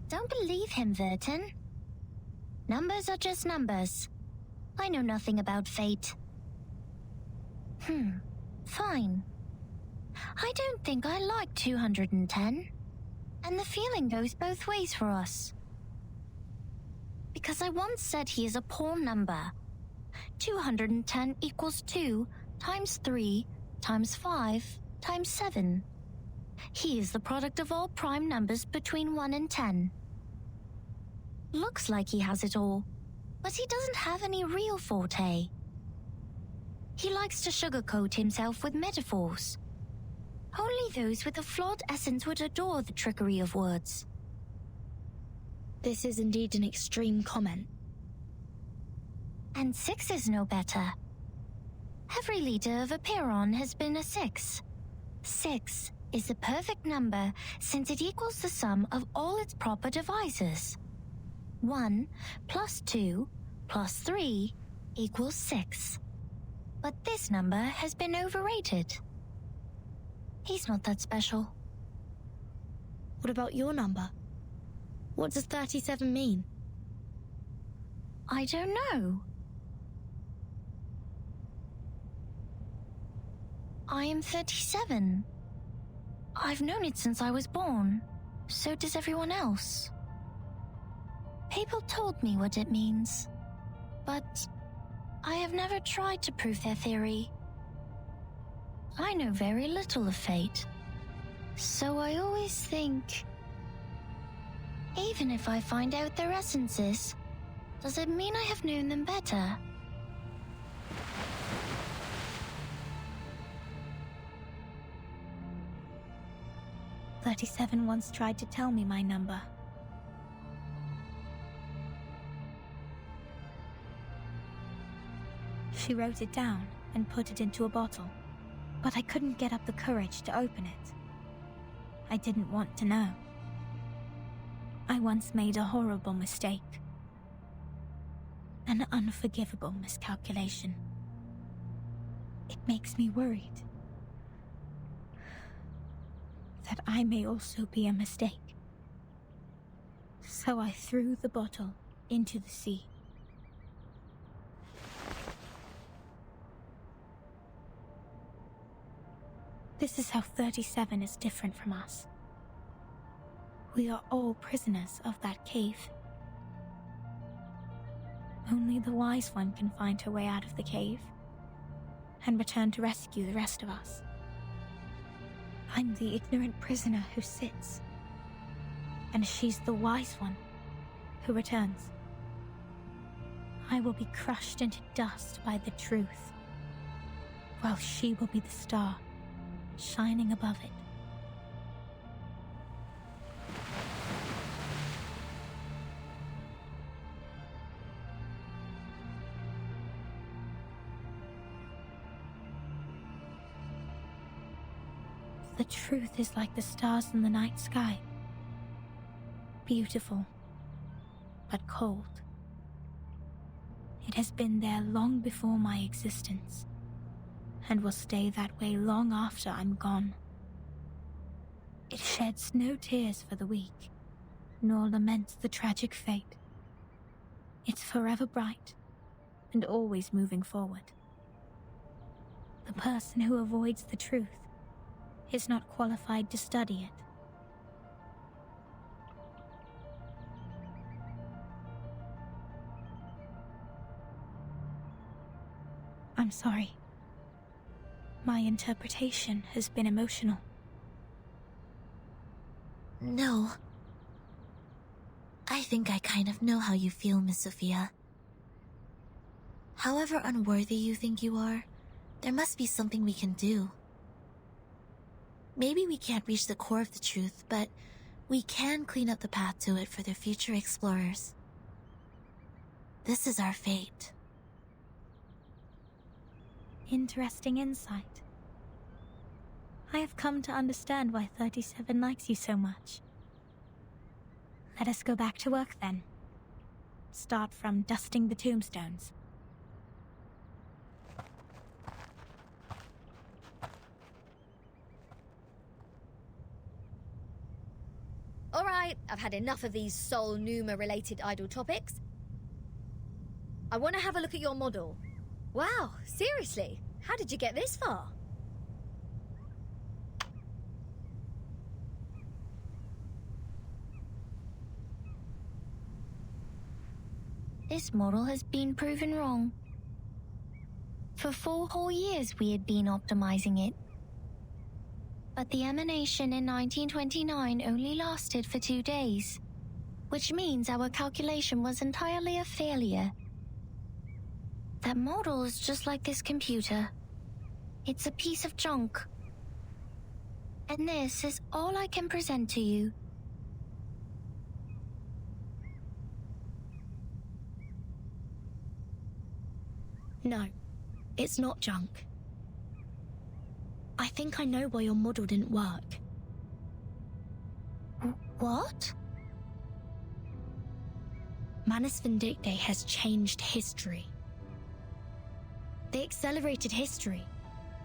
Don't believe him, Verton. Numbers are just numbers. I know nothing about fate. Fine. I don't think I like 210. And the feeling goes both ways for us. Because I once said he is a poor number. 210 equals 2 times 3 times 5 times 7. He is the product of all prime numbers between 1 and 10. Looks like he has it all, but he doesn't have any real forte. He likes to sugarcoat himself with metaphors. Only those with a flawed essence would adore the trickery of words. This is indeed an extreme comment. And 6 is no better. Every leader of a Pyrrhon has been a 6. 6 is the perfect number since it equals the sum of all its proper divisors. 1 plus 2 plus 3 equals 6. But this number has been overrated. He's not that special. What about your number? What does 37 mean? I don't know. I am 37. I've known it since I was born. So does everyone else. People told me what it means, but I have never tried to prove their theory. I know very little of fate, so I always think Even if I find out their essences, does it mean I have known them better? "37 once tried to tell me my number. She wrote it down and put it into a bottle, but I couldn't get up the courage to open it. I didn't want to know. I once made a horrible mistake. An unforgivable miscalculation. It makes me worried that I may also be a mistake. So I threw the bottle into the sea. This is how 37 is different from us. We are all prisoners of that cave. Only the wise one can find her way out of the cave and return to rescue the rest of us. I'm the ignorant prisoner who sits, and she's the wise one who returns. I will be crushed into dust by the truth, while she will be the star shining above it. The truth is like the stars in the night sky. Beautiful, but cold. It has been there long before my existence, and will stay that way long after I'm gone. It sheds no tears for the weak, nor laments the tragic fate. It's forever bright, and always moving forward. The person who avoids the truth is not qualified to study it. I'm sorry. My interpretation has been emotional. No. I think I kind of know how you feel, Miss Sophia. However unworthy you think you are, there must be something we can do. Maybe we can't reach the core of the truth, but we can clean up the path to it for the future explorers. This is our fate. Interesting insight. I have come to understand why 37 likes you so much. Let us go back to work then. Start from dusting the tombstones. Alright, I've had enough of these Sol Numa related idle topics. I want to have a look at your model. Wow, seriously? How did you get this far? This model has been proven wrong. For 4 whole years we had been optimizing it. But the emanation in 1929 only lasted for 2 days, which means our calculation was entirely a failure. That model is just like this computer. It's a piece of junk. And this is all I can present to you. No, it's not junk. I think I know why your model didn't work. What? Manus Vindictae has changed history. They accelerated history,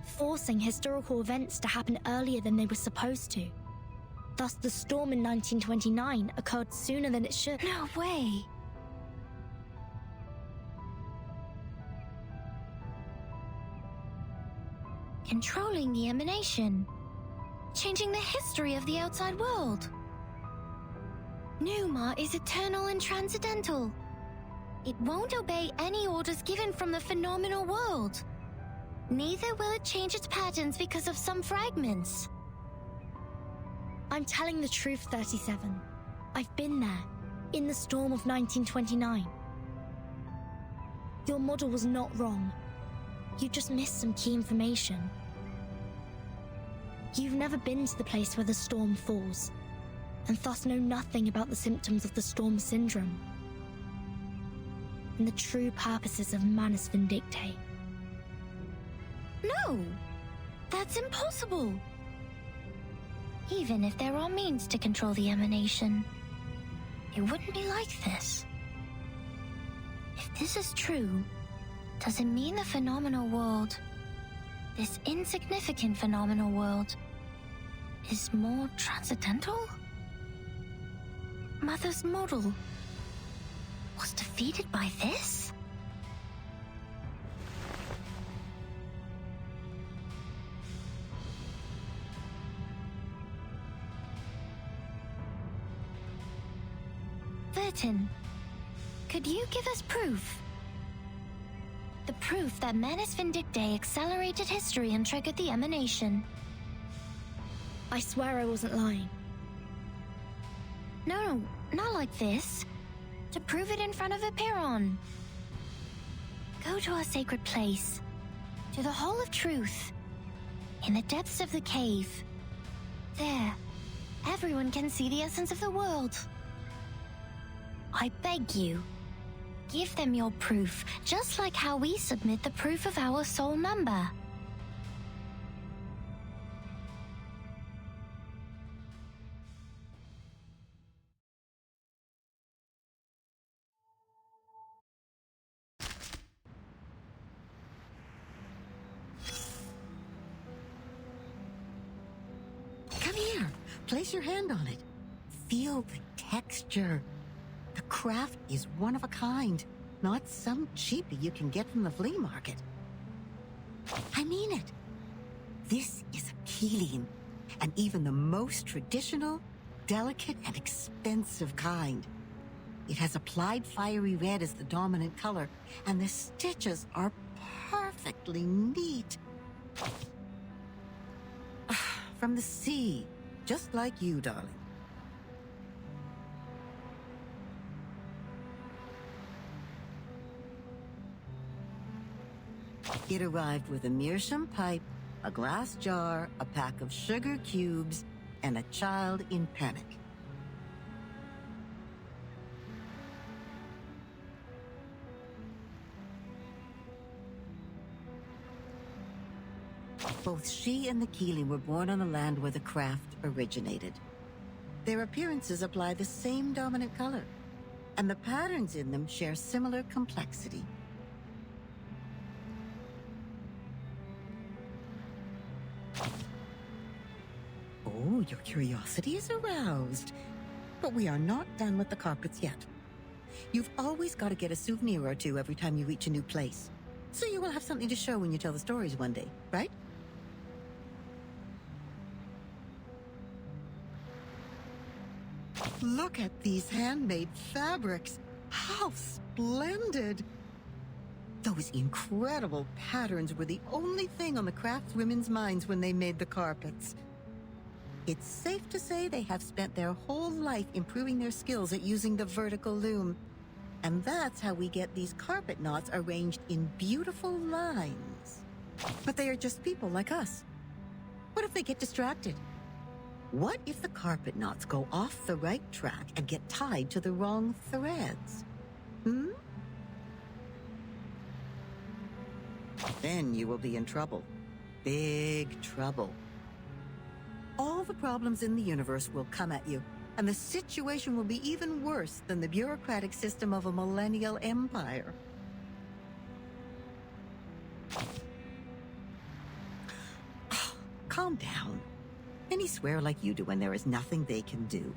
forcing historical events to happen earlier than they were supposed to. Thus, the storm in 1929 occurred sooner than it should. No way! Controlling the emanation. Changing the history of the outside world. Numa is eternal and transcendental. It won't obey any orders given from the phenomenal world. Neither will it change its patterns because of some fragments. I'm telling the truth, 37. I've been there, in the storm of 1929. Your model was not wrong. You just missed some key information. You've never been to the place where the storm falls, and thus know nothing about the symptoms of the storm syndrome and the true purposes of Manus Vindictae. No! That's impossible! Even if there are means to control the emanation, it wouldn't be like this. If this is true, does it mean the phenomenal world, this insignificant phenomenal world, is more transcendental? Mother's model was defeated by this? Vertin, could you give us proof? The proof that Manus Vindictae accelerated history and triggered the emanation. I swear I wasn't lying. No, not like this. To prove it in front of Apiron. Go to our sacred place, to the Hall of Truth, in the depths of the cave. There, everyone can see the essence of the world. I beg you, give them your proof, just like how we submit the proof of our soul number. Come here. Place your hand on it. Feel the texture. The craft is one of a kind, not some cheapie you can get from the flea market. I mean it. This is a Keeling, and even the most traditional, delicate, and expensive kind. It has applied fiery red as the dominant color, and the stitches are perfectly neat. From the sea, just like you, darling. It arrived with a meerschaum pipe, a glass jar, a pack of sugar cubes, and a child in panic. Both she and the Keeling were born on the land where the craft originated. Their appearances apply the same dominant color, and the patterns in them share similar complexity. Oh, your curiosity is aroused. But we are not done with the carpets yet. You've always got to get a souvenir or two every time you reach a new place. So you will have something to show when you tell the stories one day, right? Look at these handmade fabrics. How splendid! Those incredible patterns were the only thing on the craftswomen's minds when they made the carpets. It's safe to say they have spent their whole life improving their skills at using the vertical loom. And that's how we get these carpet knots arranged in beautiful lines. But they are just people like us. What if they get distracted? What if the carpet knots go off the right track and get tied to the wrong threads? Then you will be in trouble. Big trouble. All the problems in the universe will come at you, and the situation will be even worse than the bureaucratic system of a millennial empire. Calm down. Many swear like you do when there is nothing they can do.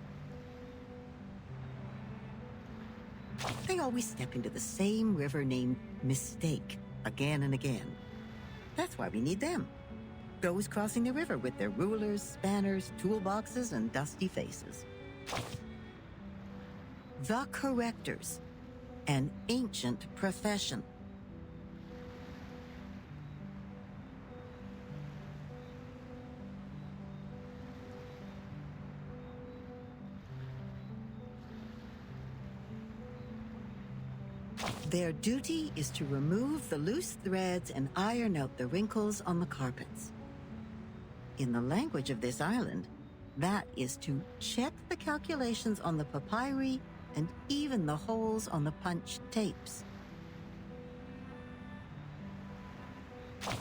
They always step into the same river named Mistake again and again. That's why we need them. Those crossing the river with their rulers, spanners, toolboxes, and dusty faces. The Correctors, an ancient profession. Their duty is to remove the loose threads and iron out the wrinkles on the carpets. In the language of this island, that is to check the calculations on the papyri and even the holes on the punched tapes.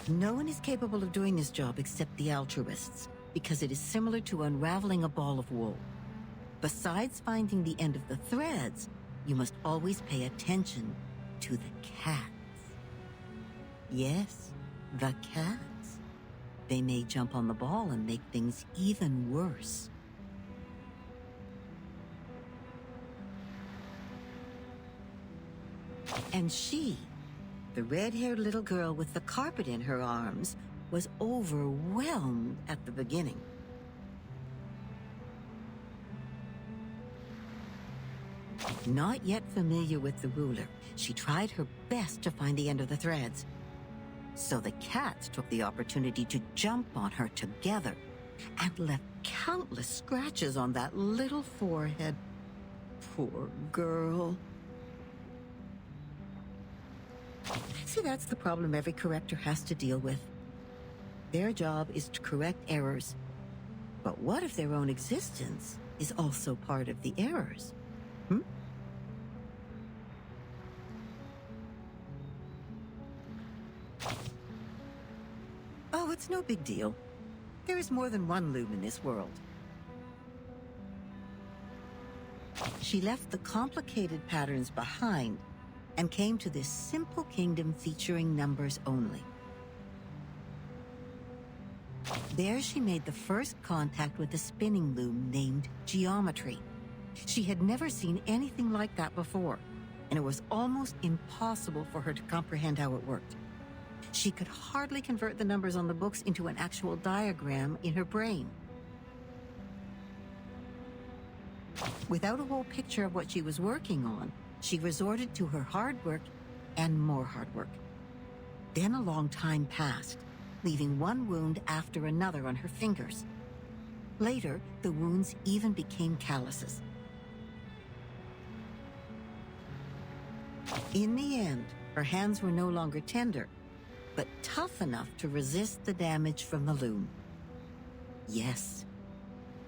No one is capable of doing this job except the altruists, because it is similar to unraveling a ball of wool. Besides finding the end of the threads, you must always pay attention to the cats. Yes, the cats. They may jump on the ball and make things even worse. And she, the red-haired little girl with the carpet in her arms, was overwhelmed at the beginning. Not yet familiar with the ruler, she tried her best to find the end of the threads. So the cats took the opportunity to jump on her together and left countless scratches on that little forehead. Poor girl. See, that's the problem every corrector has to deal with. Their job is to correct errors. But what if their own existence is also part of the errors? Oh, it's no big deal. There is more than one loom in this world. She left the complicated patterns behind and came to this simple kingdom featuring numbers only. There she made the first contact with a spinning loom named Geometry. She had never seen anything like that before, and it was almost impossible for her to comprehend how it worked. She could hardly convert the numbers on the books into an actual diagram in her brain. Without a whole picture of what she was working on, she resorted to her hard work and more hard work. Then a long time passed, leaving one wound after another on her fingers. Later, the wounds even became calluses. In the end, her hands were no longer tender, but tough enough to resist the damage from the loom. Yes,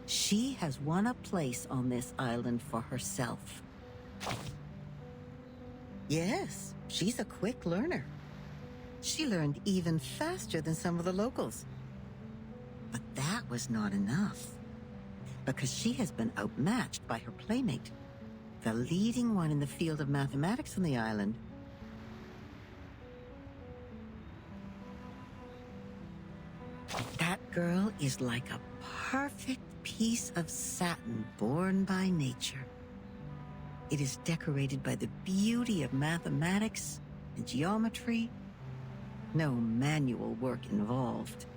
she has won a place on this island for herself. Yes, she's a quick learner. She learned even faster than some of the locals. But that was not enough, because she has been outmatched by her playmate, the leading one in the field of mathematics on the island. That girl is like a perfect piece of satin born by nature. It is decorated by the beauty of mathematics and geometry. No manual work involved.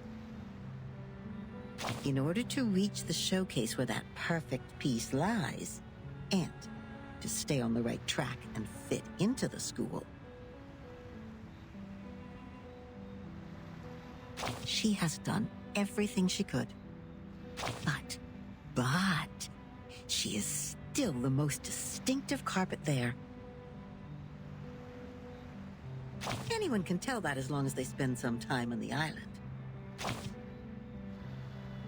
In order to reach the showcase where that perfect piece lies, and to stay on the right track and fit into the school, she has done everything she could. But, she is still the most distinctive carpet there. Anyone can tell that as long as they spend some time on the island.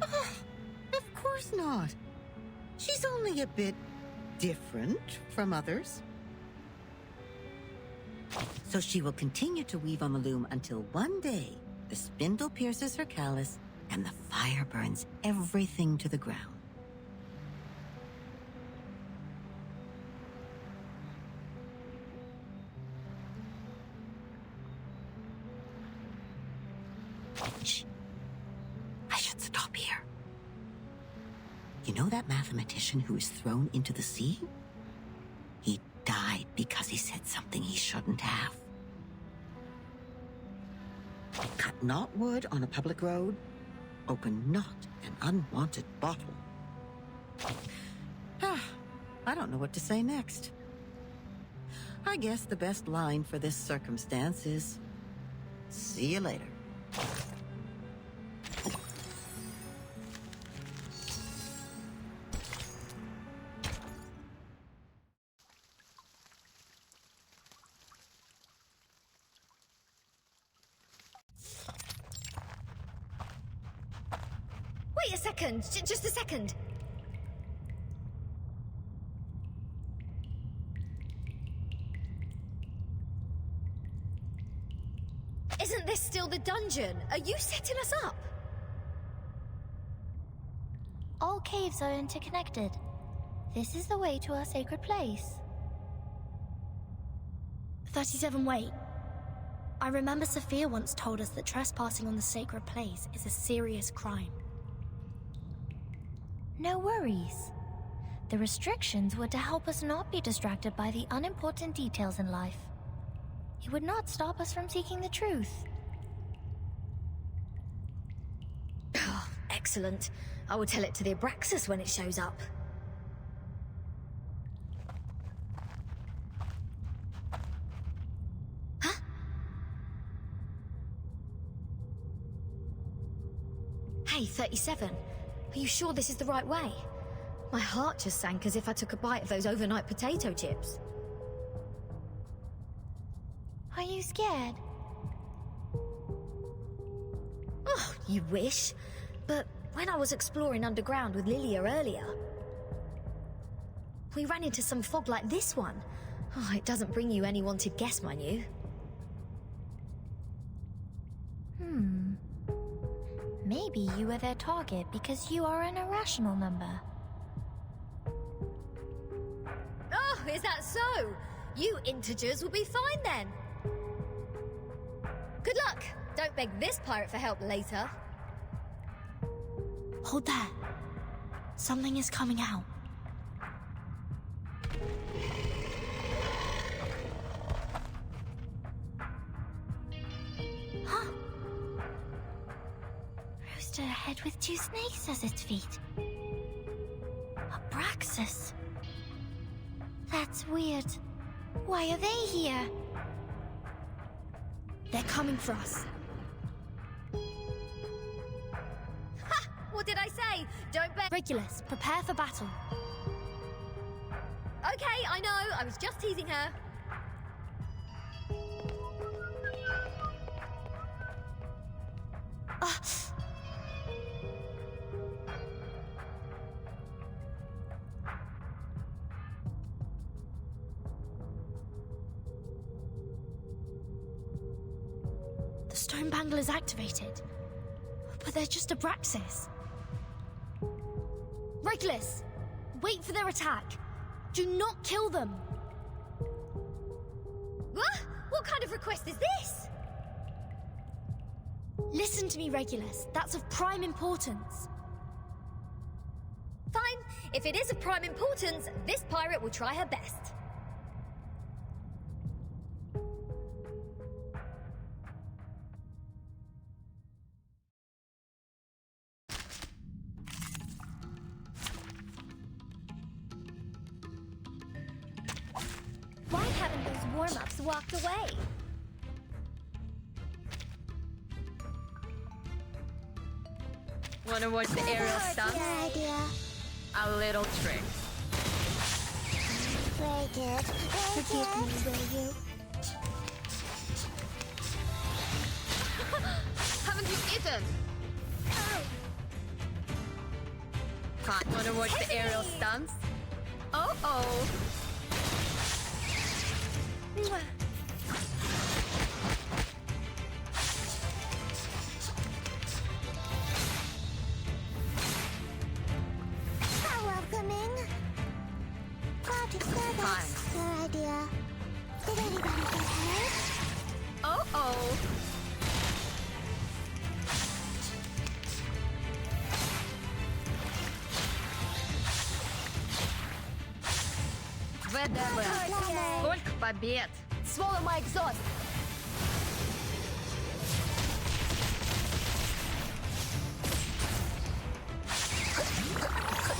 Of course not. She's only a bit different from others. So she will continue to weave on the loom until one day the spindle pierces her callus and the fire burns everything to the ground. Shh. I should stop here. You know that mathematician who was thrown into the sea? He died because he said something he shouldn't have. Cut not wood on a public road. Open not an unwanted bottle. I don't know what to say next. I guess the best line for this circumstance is, see you later. second. Just a second. Isn't this still the dungeon? Are you setting us up? All caves are interconnected. This is the way to our sacred place. 37, wait. I remember Sophia once told us that trespassing on the sacred place is a serious crime. No worries. The restrictions were to help us not be distracted by the unimportant details in life. It would not stop us from seeking the truth. Oh, excellent. I will tell it to the Abraxas when it shows up. Huh? Hey, 37. Are you sure this is the right way? My heart just sank as if I took a bite of those overnight potato chips. Are you scared? Oh, you wish. But when I was exploring underground with Lilia earlier, we ran into some fog like this one. Oh, it doesn't bring you any wanted guests, mind you. Maybe you were their target because you are an irrational number. Oh, is that so? You integers will be fine then. Good luck. Don't beg this pirate for help later. Hold that. Something is coming out. Huh? Rooster, a head with two snakes as its feet. Abraxas. That's weird. Why are they here? They're coming for us. Ha! What did I say? Don't bet. Regulus, prepare for battle. Okay, I know. I was just teasing her. The stone bangle is activated. But they're just Abraxas. Regulus, wait for their attack. Do not kill them. What kind of request is this? Listen to me, Regulus. That's of prime importance. Fine. If it is of prime importance, this pirate will try her best. Why haven't those warm-ups walked away? Wanna watch the aerial stunts? Good idea. A little trick. Very good. Forgive me, will you? Haven't you eaten? Fine. Wanna watch the aerial stunts? Oh. How welcoming. Glad to hear that's your idea. Did anybody get hurt? Oh. ВДВ. Сколько побед! Swallow my exhaust.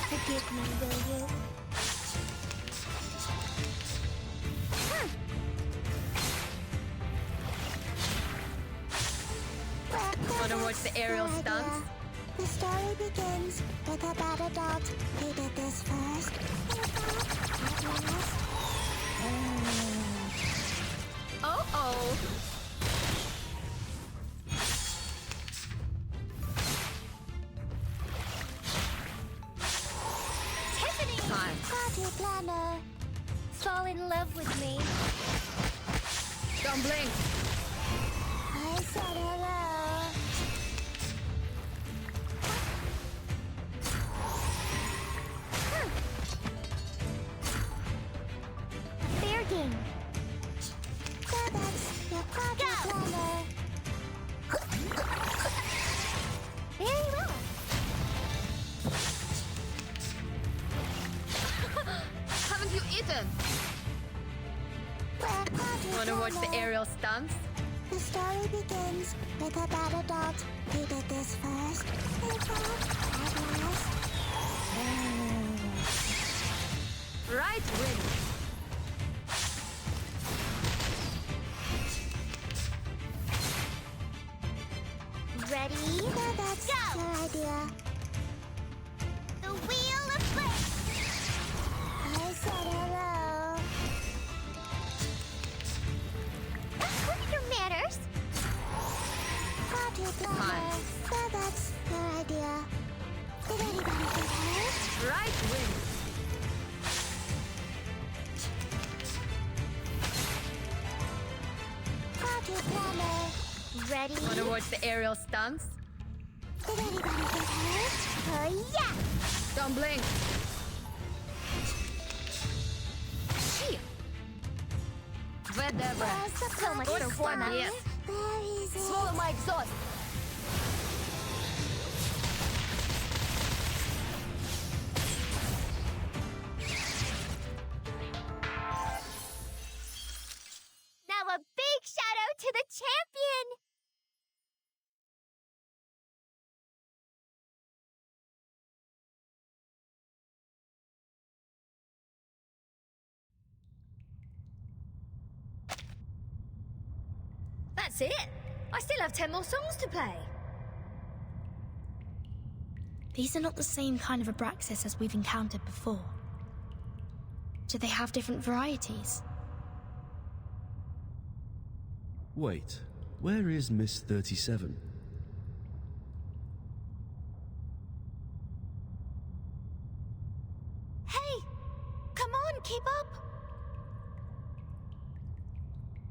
Forgive me, will you? Wanna watch the aerial stunts? The story begins with a bad adult who did this first. Oh. Don't blink. I said hello. Fair game. Fedex, your project planner. Very well. Haven't you eaten? Wanna watch the aerial stunts? The story begins with a bad adult who did this first. They fought at last. Right wing. Ready? So that's your idea. The Wheel of Fate. I said hello. What are your manners? Project planner. So that's your idea. Did anybody get hurt? Right wing. Project planner. Ready? Wanna watch the aerial stunts? Did anybody get hurt? Oh, yeah! Don't blink. Shit. Whatever. So much Order for one, yes. Where is it? Swallow my exhaust. Now a big shout out to the champion! That's it. I still have 10 more songs to play. These are not the same kind of Abraxas as we've encountered before. Do they have different varieties? Wait, where is Miss 37? Hey! Come on, keep up!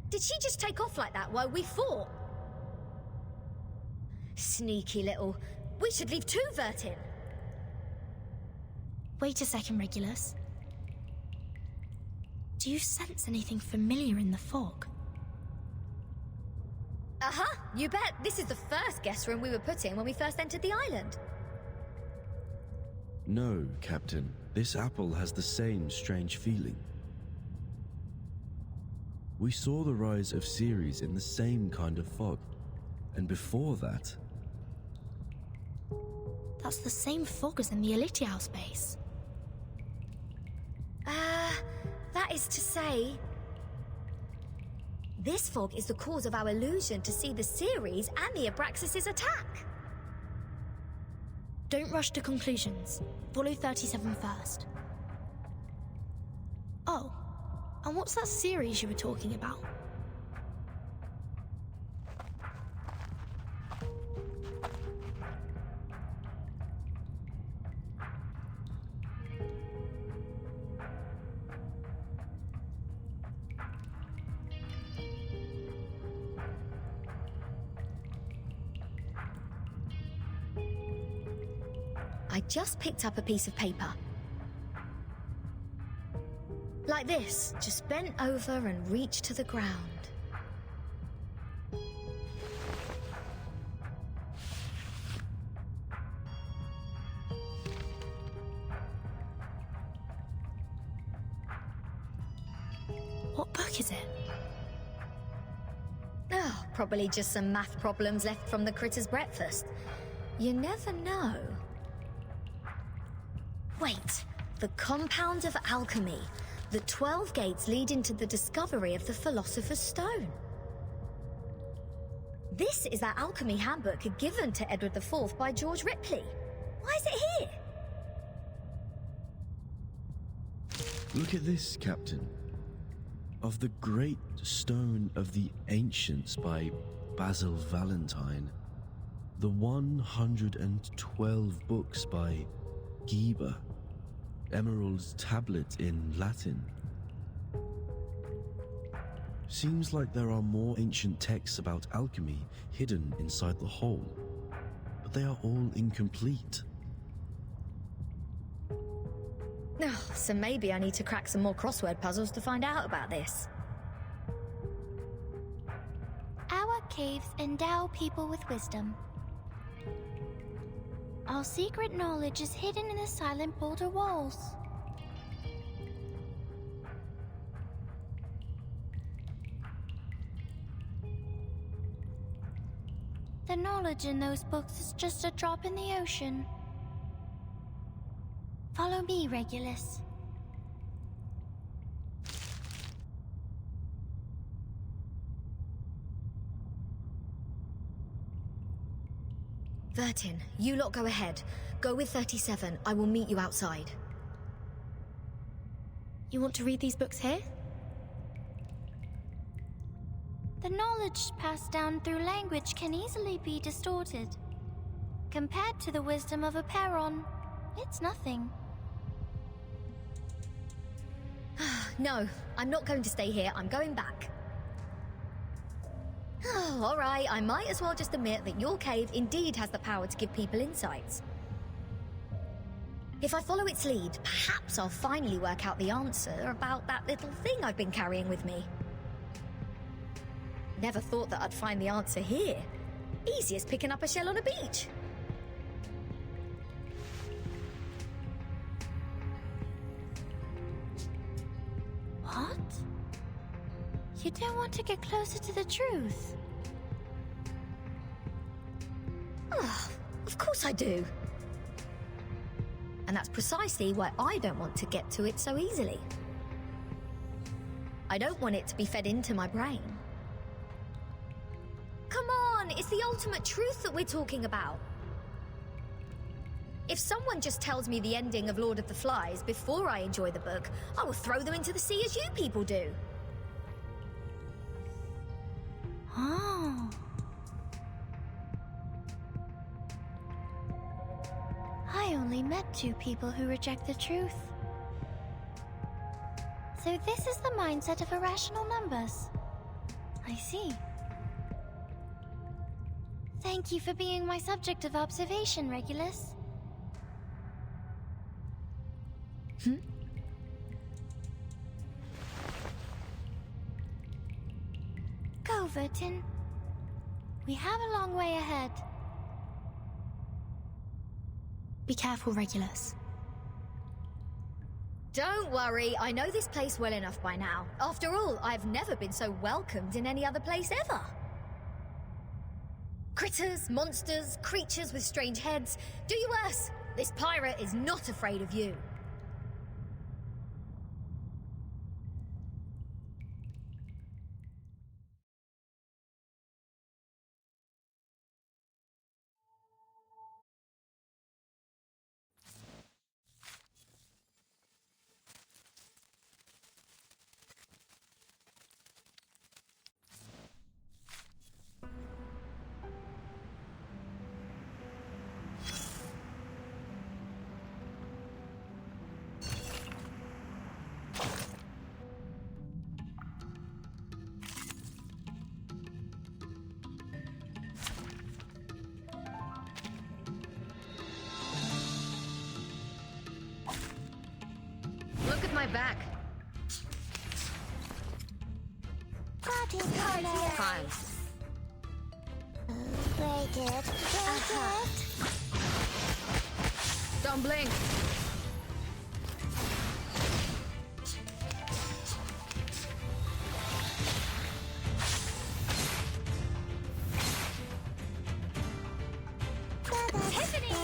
Did she just take off like that while we fought? Sneaky little. We should leave two Vert in. Wait a second, Regulus. Do you sense anything familiar in the fog? Uh-huh, you bet. This is the first guest room we were put in when we first entered the island. No, Captain. This apple has the same strange feeling. We saw the rise of Ceres in the same kind of fog. And before that... That's the same fog as in the Elitiao space. That is to say... This fog is the cause of our illusion to see the Ceres and the Abraxas' attack. Don't rush to conclusions. Follow 37 first. Oh, and what's that series you were talking about? I just picked up a piece of paper. Like this, just bent over and reached to the ground. What book is it? Oh, probably just some math problems left from the critter's breakfast. You never know. Wait, the compound of alchemy. The 12 gates lead into the discovery of the Philosopher's Stone. This is that alchemy handbook given to Edward IV by George Ripley. Why is it here? Look at this, Captain. Of the Great Stone of the Ancients by Basil Valentine. The 112 books by Geber. Emerald's Tablet in Latin. Seems like there are more ancient texts about alchemy hidden inside the hole, but they are all incomplete. Oh, so maybe I need to crack some more crossword puzzles to find out about this. Our caves endow people with wisdom. Our secret knowledge is hidden in the silent boulder walls. The knowledge in those books is just a drop in the ocean. Follow me, Regulus. Vertin, you lot go ahead. Go with 37. I will meet you outside. You want to read these books here? The knowledge passed down through language can easily be distorted. Compared to the wisdom of a Perron, it's nothing. No, I'm not going to stay here. I'm going back. Oh, all right, I might as well just admit that your cave indeed has the power to give people insights. If I follow its lead, perhaps I'll finally work out the answer about that little thing I've been carrying with me. Never thought that I'd find the answer here. Easy as picking up a shell on a beach. What? You don't want to get closer to the truth? Oh, of course I do. And that's precisely why I don't want to get to it so easily. I don't want it to be fed into my brain. Come on, it's the ultimate truth that we're talking about. If someone just tells me the ending of Lord of the Flies before I enjoy the book, I will throw them into the sea as you people do. Oh. I only met 2 people who reject the truth. So this is the mindset of irrational numbers. I see. Thank you for being my subject of observation, Regulus. Go, Vertin. We have a long way ahead. Be careful, Regulus. Don't worry, I know this place well enough by now. After all, I've never been so welcomed in any other place ever. Critters, monsters, creatures with strange heads. Do you worse. This pirate is not afraid of you. Look at my back. Party color. Fine. Break it. Break it. Don't blink.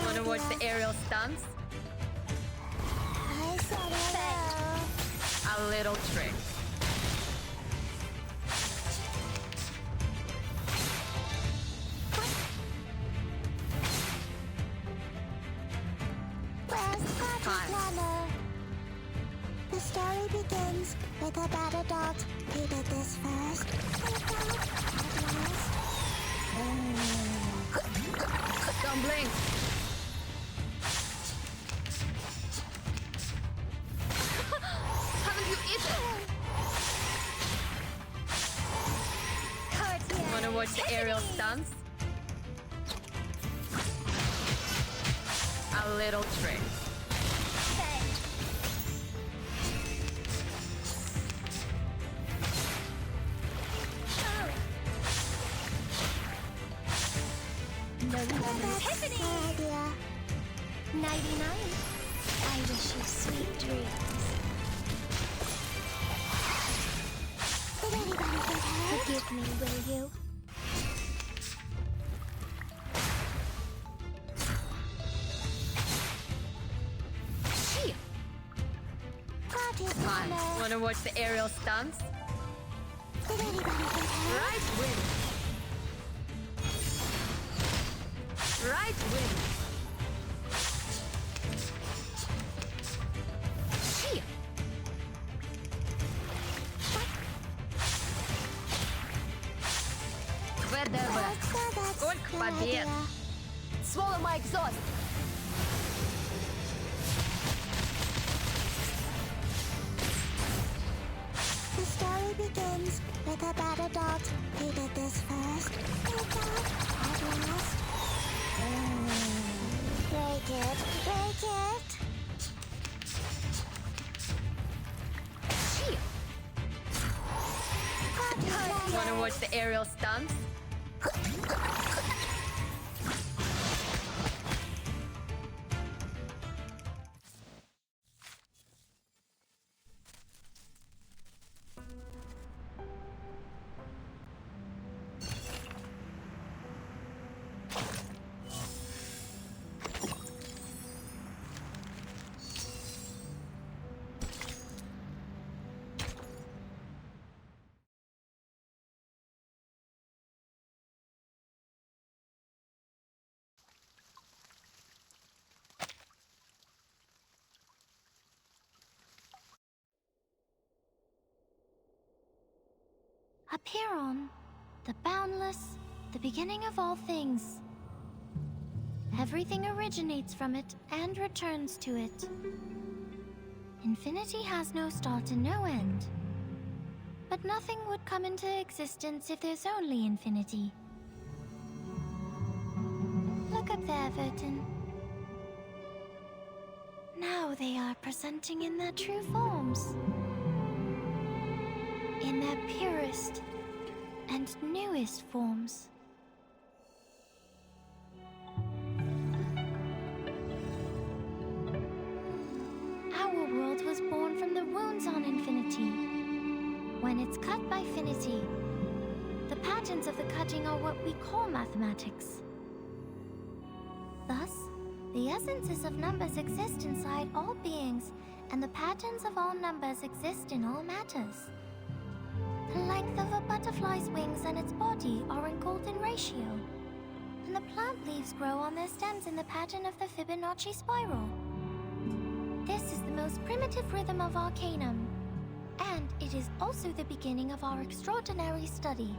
Wanna watch the aerial stunts? I said hello. A little trick. Where's the party planner? The story begins with a bad adult who did this first. Don't blink. Haven't you eaten? Wanna watch the aerial stunts? A little trick. Tiffany! Idea. 99. I wish you sweet dreams. Did anybody get hurt? Forgive me, will you? Got it, Come on, Mama. wanna watch the aerial stunts? Did anybody get hurt? Right wing. Right wing. Shit. ВДВ. Сколько побед. Swallow my exhaust. The story begins with a bad adult who did this first. They got at last. Break it, break it. Shit. Wanna watch the aerial stunts? Apiron, the boundless, the beginning of all things. Everything originates from it and returns to it. Infinity has no start and no end. But nothing would come into existence if there's only infinity. Look up there, Vertin. Now they are presenting in their true forms. In their purest and newest forms. Our world was born from the wounds on infinity. When it's cut by finity, the patterns of the cutting are what we call mathematics. Thus, the essences of numbers exist inside all beings, and the patterns of all numbers exist in all matters. The length of a butterfly's wings and its body are in golden ratio, and the plant leaves grow on their stems in the pattern of the Fibonacci spiral. This is the most primitive rhythm of Arcanum, and it is also the beginning of our extraordinary study.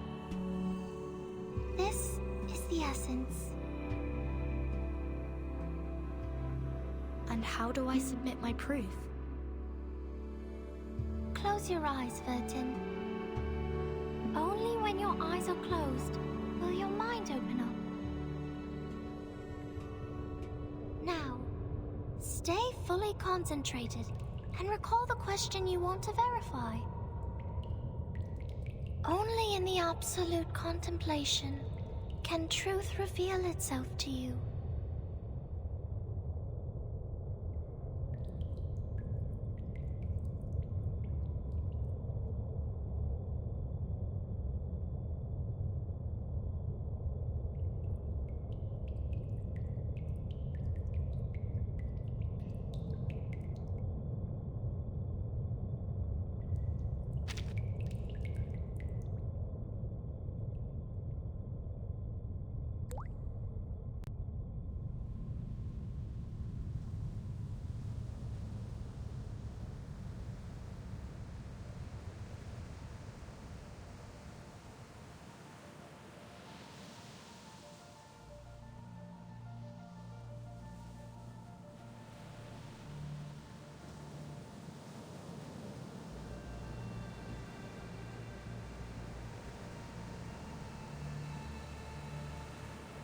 This is the essence. And how do I submit my proof? Close your eyes, Vertin. Only when your eyes are closed will your mind open up. Now, stay fully concentrated and recall the question you want to verify. Only in the absolute contemplation can truth reveal itself to you.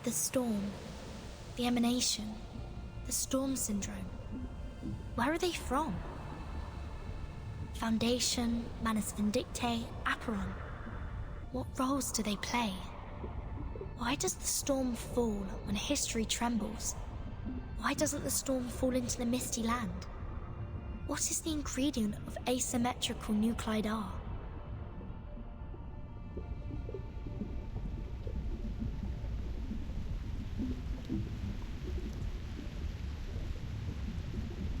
The storm, the emanation, the storm syndrome. Where are they from? Foundation, Manus Vindictae, Aperon. What roles do they play? Why does the storm fall when history trembles? Why doesn't the storm fall into the misty land? What is the ingredient of asymmetrical nuclide R?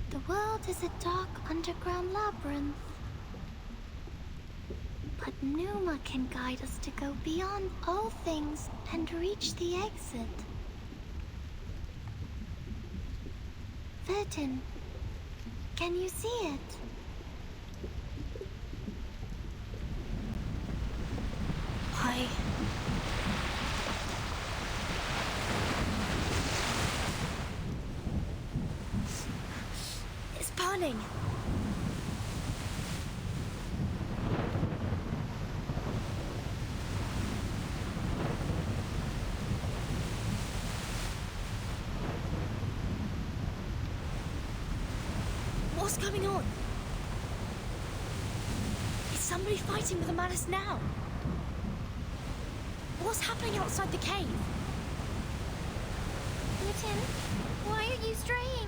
The world is a dark underground labyrinth. But Numa can guide us to go beyond all things and reach the exit. Verdun, can you see it? It's burning! What's going on? Is somebody fighting with the Manus now? What's happening outside the cave? Verdun, why are you straying?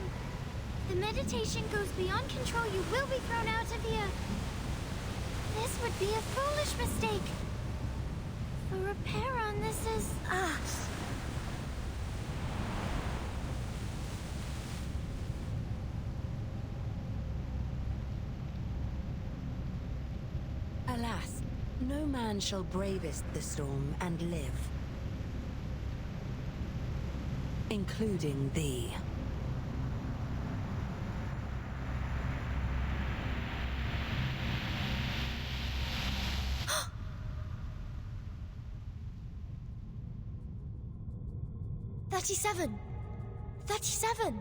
The meditation goes beyond control. You will be thrown out of here. This would be a foolish mistake. For Aperon, this is... Alas, no man shall bravest the storm and live. Including thee. "37! 37!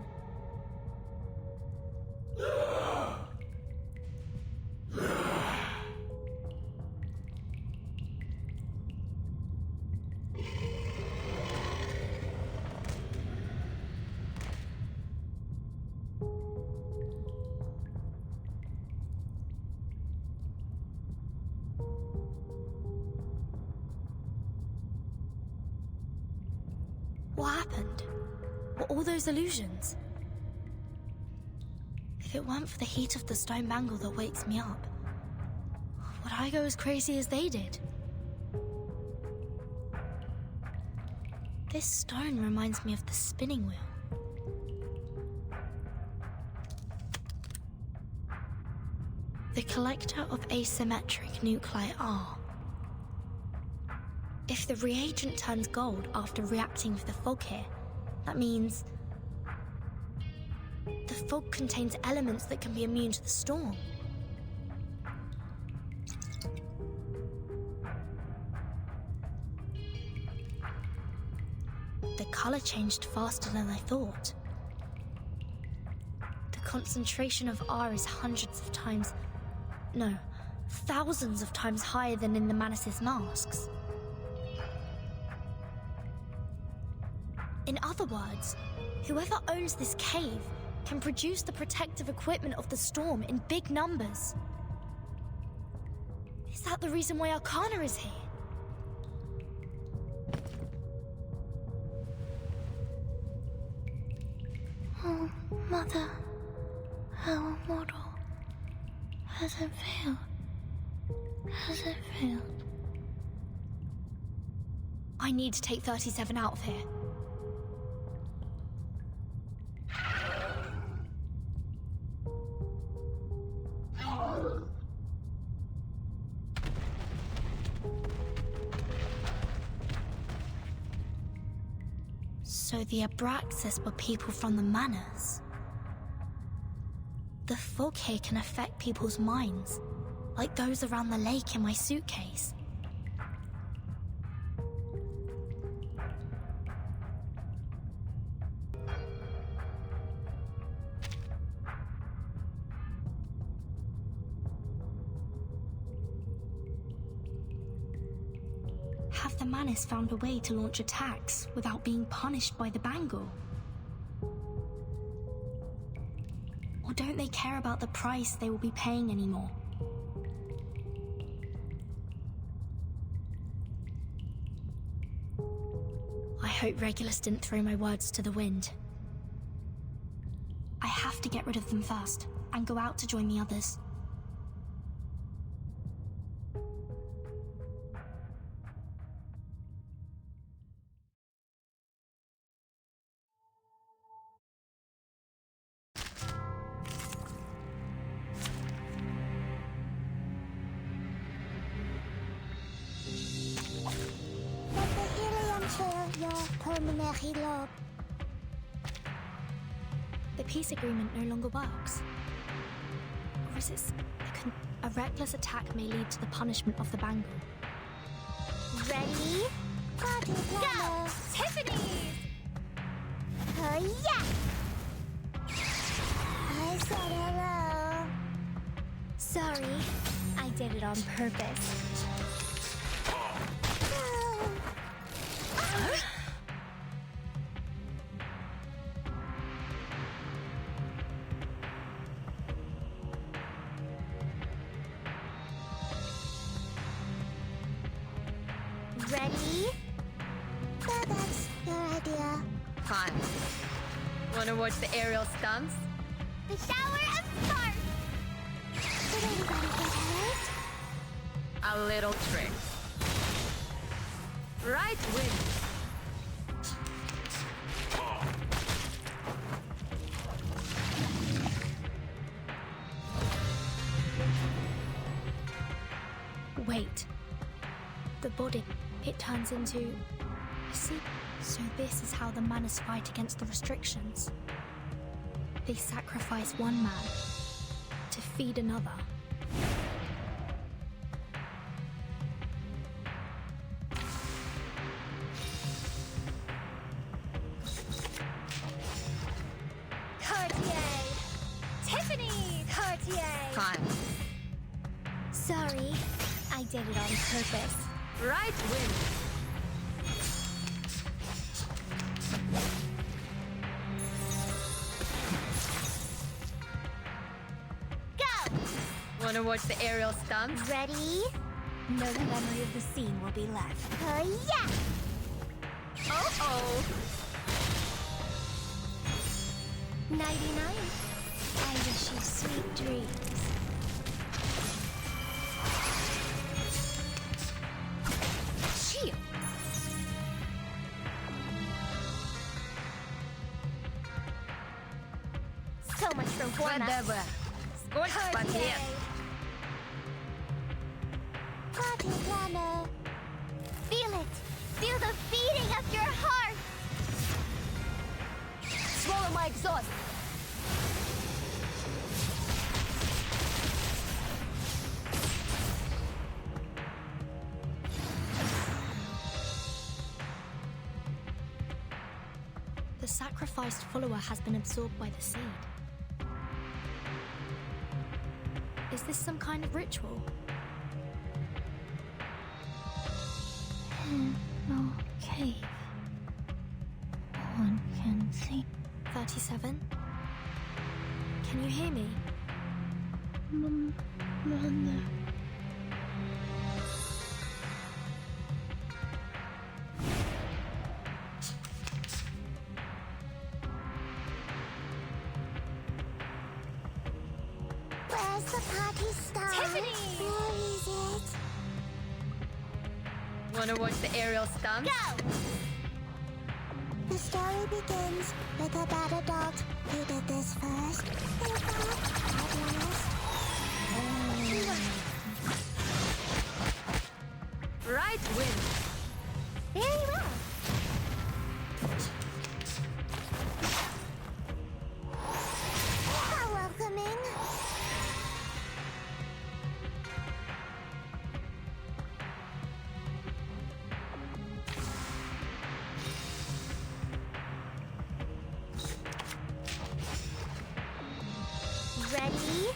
What happened? Were all those illusions? If it weren't for the heat of the stone bangle that wakes me up, would I go as crazy as they did? This stone reminds me of the spinning wheel. The collector of asymmetric nuclei R. If the reagent turns gold after reacting with the fog here, that means the fog contains elements that can be immune to the storm. The color changed faster than I thought. The concentration of R is hundreds of times, no, thousands of times higher than in the Manus' masks. In other words, whoever owns this cave can produce the protective equipment of the storm in big numbers. Is that the reason why Arcana is here? Oh, Mother, our model. Has it failed? Has it failed? I need to take 37 out of here. So the Abraxas were people from the Manus. The fog here can affect people's minds, like those around the lake in my suitcase. Have the Manus found a way to launch attacks without being punished by the Bangle? Or don't they care about the price they will be paying anymore? I hope Regulus didn't throw my words to the wind. I have to get rid of them first, and go out to join the others. Let the helium chill your pulmonary lobe. The peace agreement no longer works. Or is this a reckless attack may lead to the punishment of the Bangle? Ready? Party planner. Tiffany's! Oh yeah! I said hello. Sorry, I did it on purpose. Ready? So that's your idea. Fine. Wanna watch the aerial stunts? The shower of sparks! Did anybody get hurt? A little trick. Right wing. Wait. The body, it turns into... I see. So this is how the Manus fight against the restrictions. They sacrifice one man to feed another. Cartier! Tiffany! Cartier! Fine. Sorry, I did it on purpose. Right wing. Go! Wanna watch the aerial stunts? Ready? No memory of the scene will be left. Oh yeah! Uh-oh. 99. I wish you sweet dreams. Shield. So much for warm-up. Whatever. Сколько побед? Party planner. Feel it. Feel the beating of your heart. Swallow my exhaust! The sacrificed follower has been absorbed by the seed. Is this some kind of ritual? No cave. One can see. 37? Can you hear me? Mother. Where's the party start? Tiffany! Where is it? Wanna watch the aerial stunts? Go! The story begins with a bad adult who did this first. They thought at last. Right wing. Very well. How welcoming. Ready?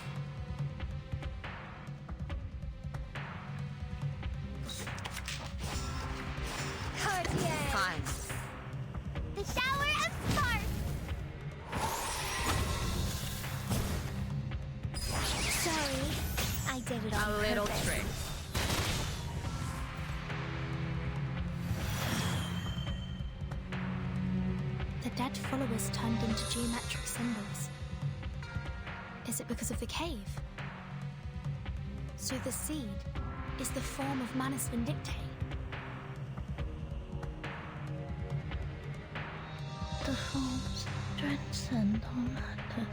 the dead followers turned into geometric symbols? Is it because of the cave? So the seed is the form of Manus Vindictae. The forms transcend all matters.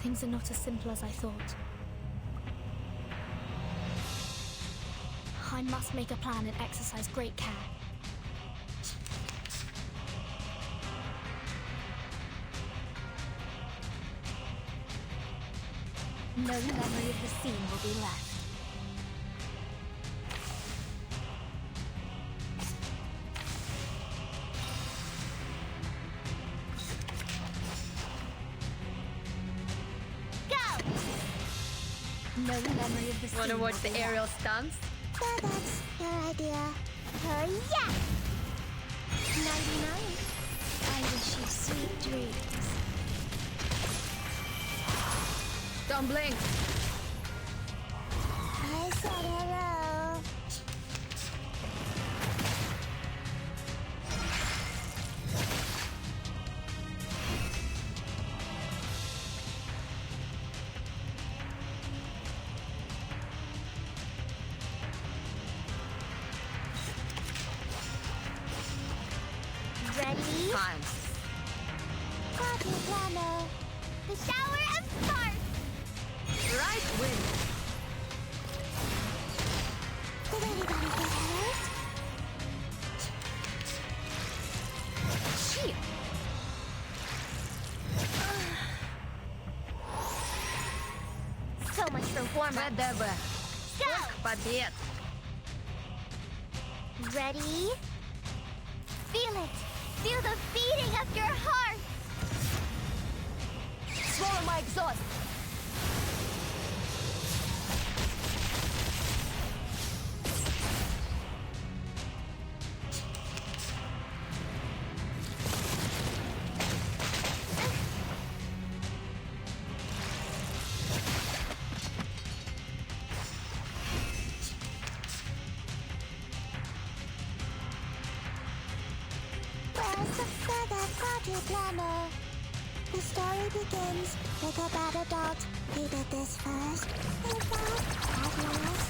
Things are not as simple as I thought. I must make a plan and exercise great care. No memory of the scene will be left. No memory of the scene. Wanna watch the aerial stunts? So that's your idea. Oh yeah! 99. I wish you sweet dreams. Don't blink. I said hello. Ready? Time. Party planner. The shower of sparks. Right wind. Did anybody get hurt? Shit. So much for warm-up. Whatever. Go! Побед. Ready? Feel it. Feel the beating of your heart. Swallow my exhaust. Where's the feather party planner? The story begins with a bad adult who did this first. And that at last.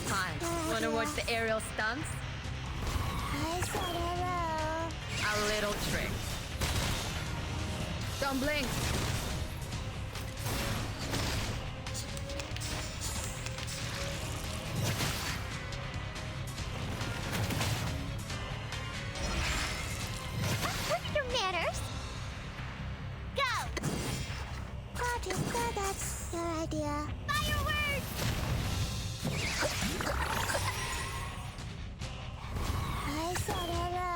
Time. Wanna watch the aerial stunts? I said hello. A little trick. Don't blink. Your manners. Go. Party, that's your idea. Fireworks. I said hello.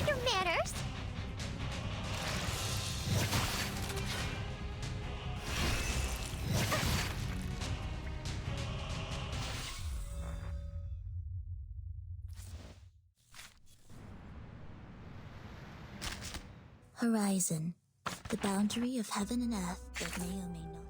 Your manners. Horizon, the boundary of heaven and earth that may or may not.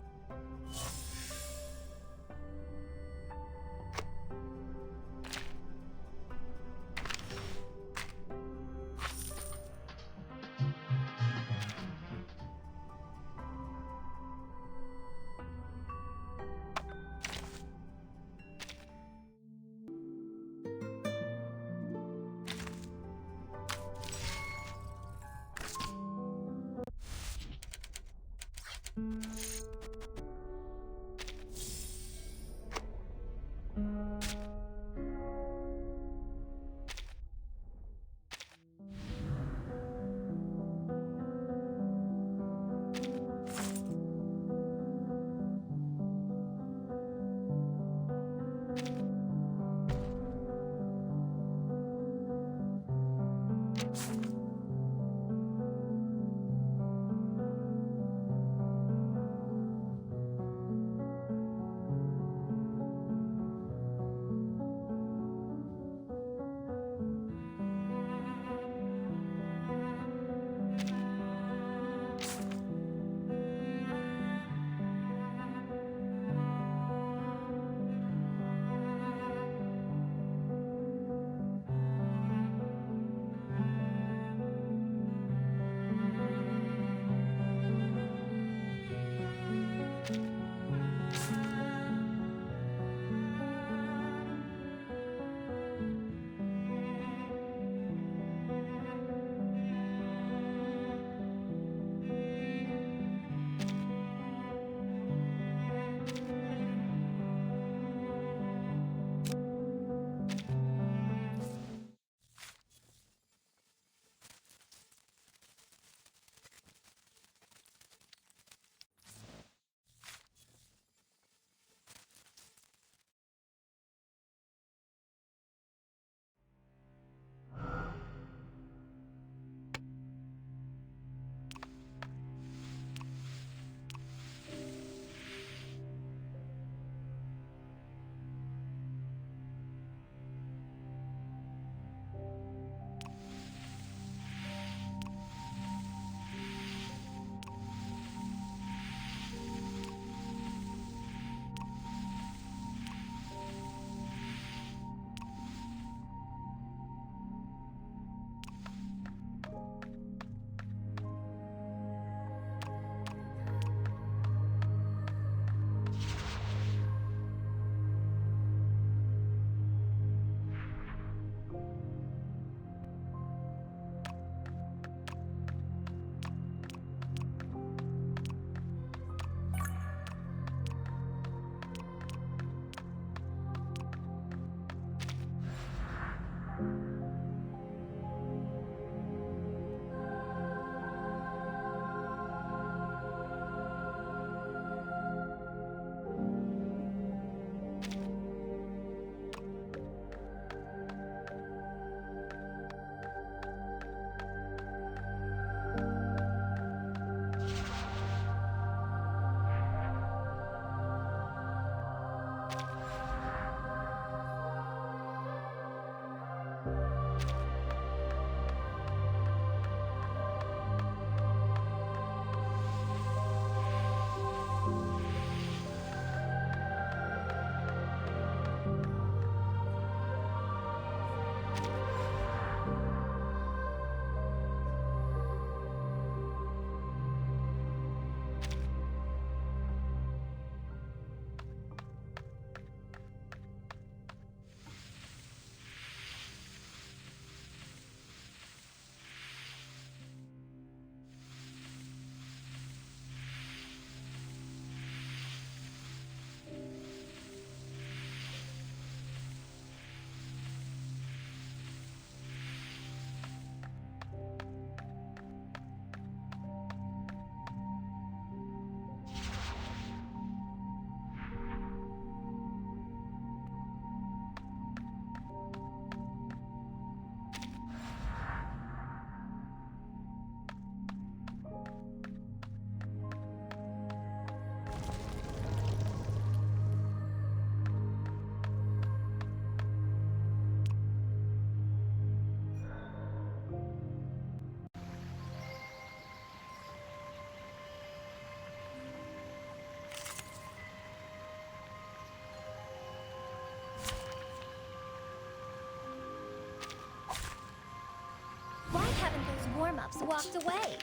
Why haven't those warm-ups walked away?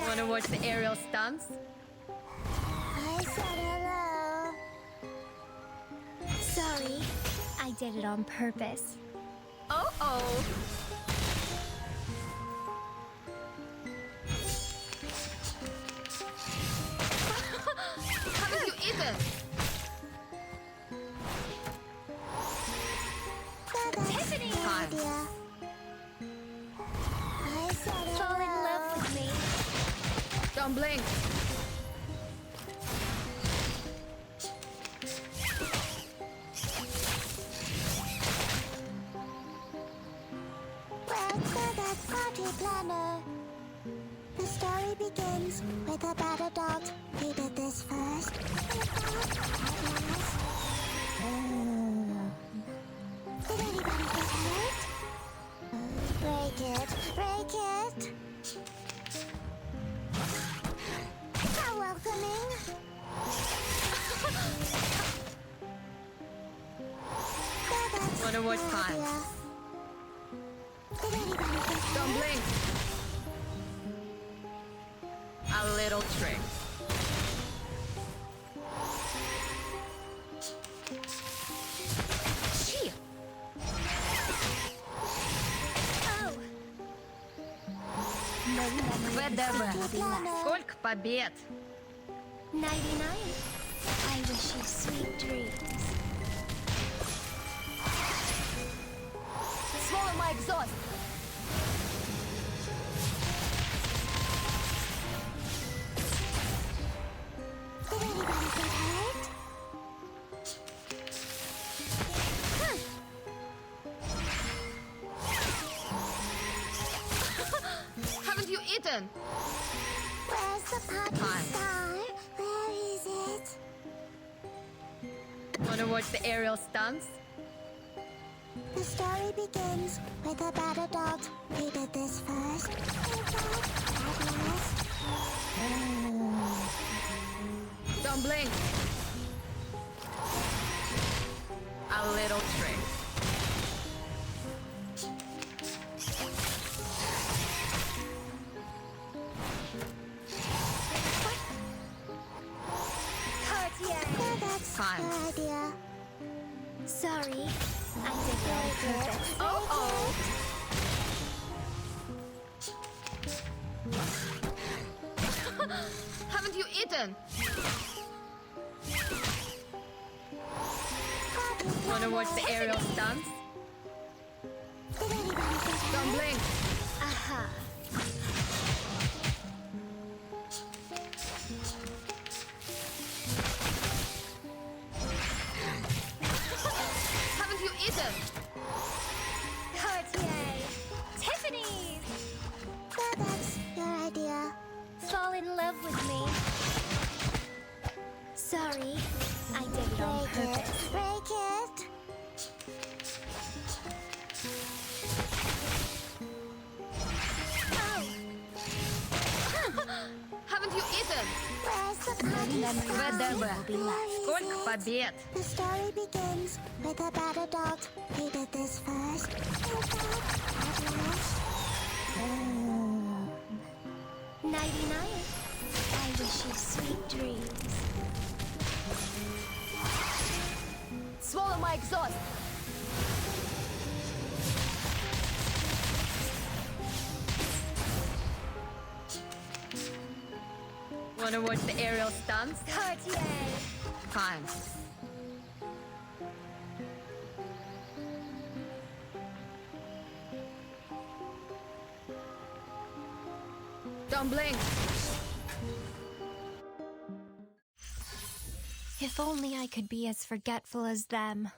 Wanna watch the aerial stunts? I said hello. Sorry, I did it on purpose. Oh. Haven't you eaten? Tiffany! Time. I said fall in love with me. Don't blink. Let's go that party planner. The story begins with a bad adult. He did this first. Did anybody get hurt? Break it. Break it. How welcoming. Wanna watch time? Don't blink. A little trick. Gee. ВДВ. Сколько побед? 99. I wish you sweet dreams. Swallow my exhaust. Did anybody get hurt? Haven't you eaten? Where's the party Time. star? Where is it? Wanna watch the aerial stunts? The story begins with a bad adult. He did this first. Don't blink. A little trick. Cartier. That's Time. her idea. Sorry, I did it on purpose. Oh. Haven't you eaten? Wanna watch the aerial stunts? Did anybody get hurt? Don't blink. Aha. Haven't you eaten? Where's the party Сколько побед! The story begins with a bad adult. He did this first. Nighty-night. I wish you sweet dreams. Swallow my exhaust! Wanna watch the aerial stunts? Cartier! Fine. Don't blink! If only I could be as forgetful as them.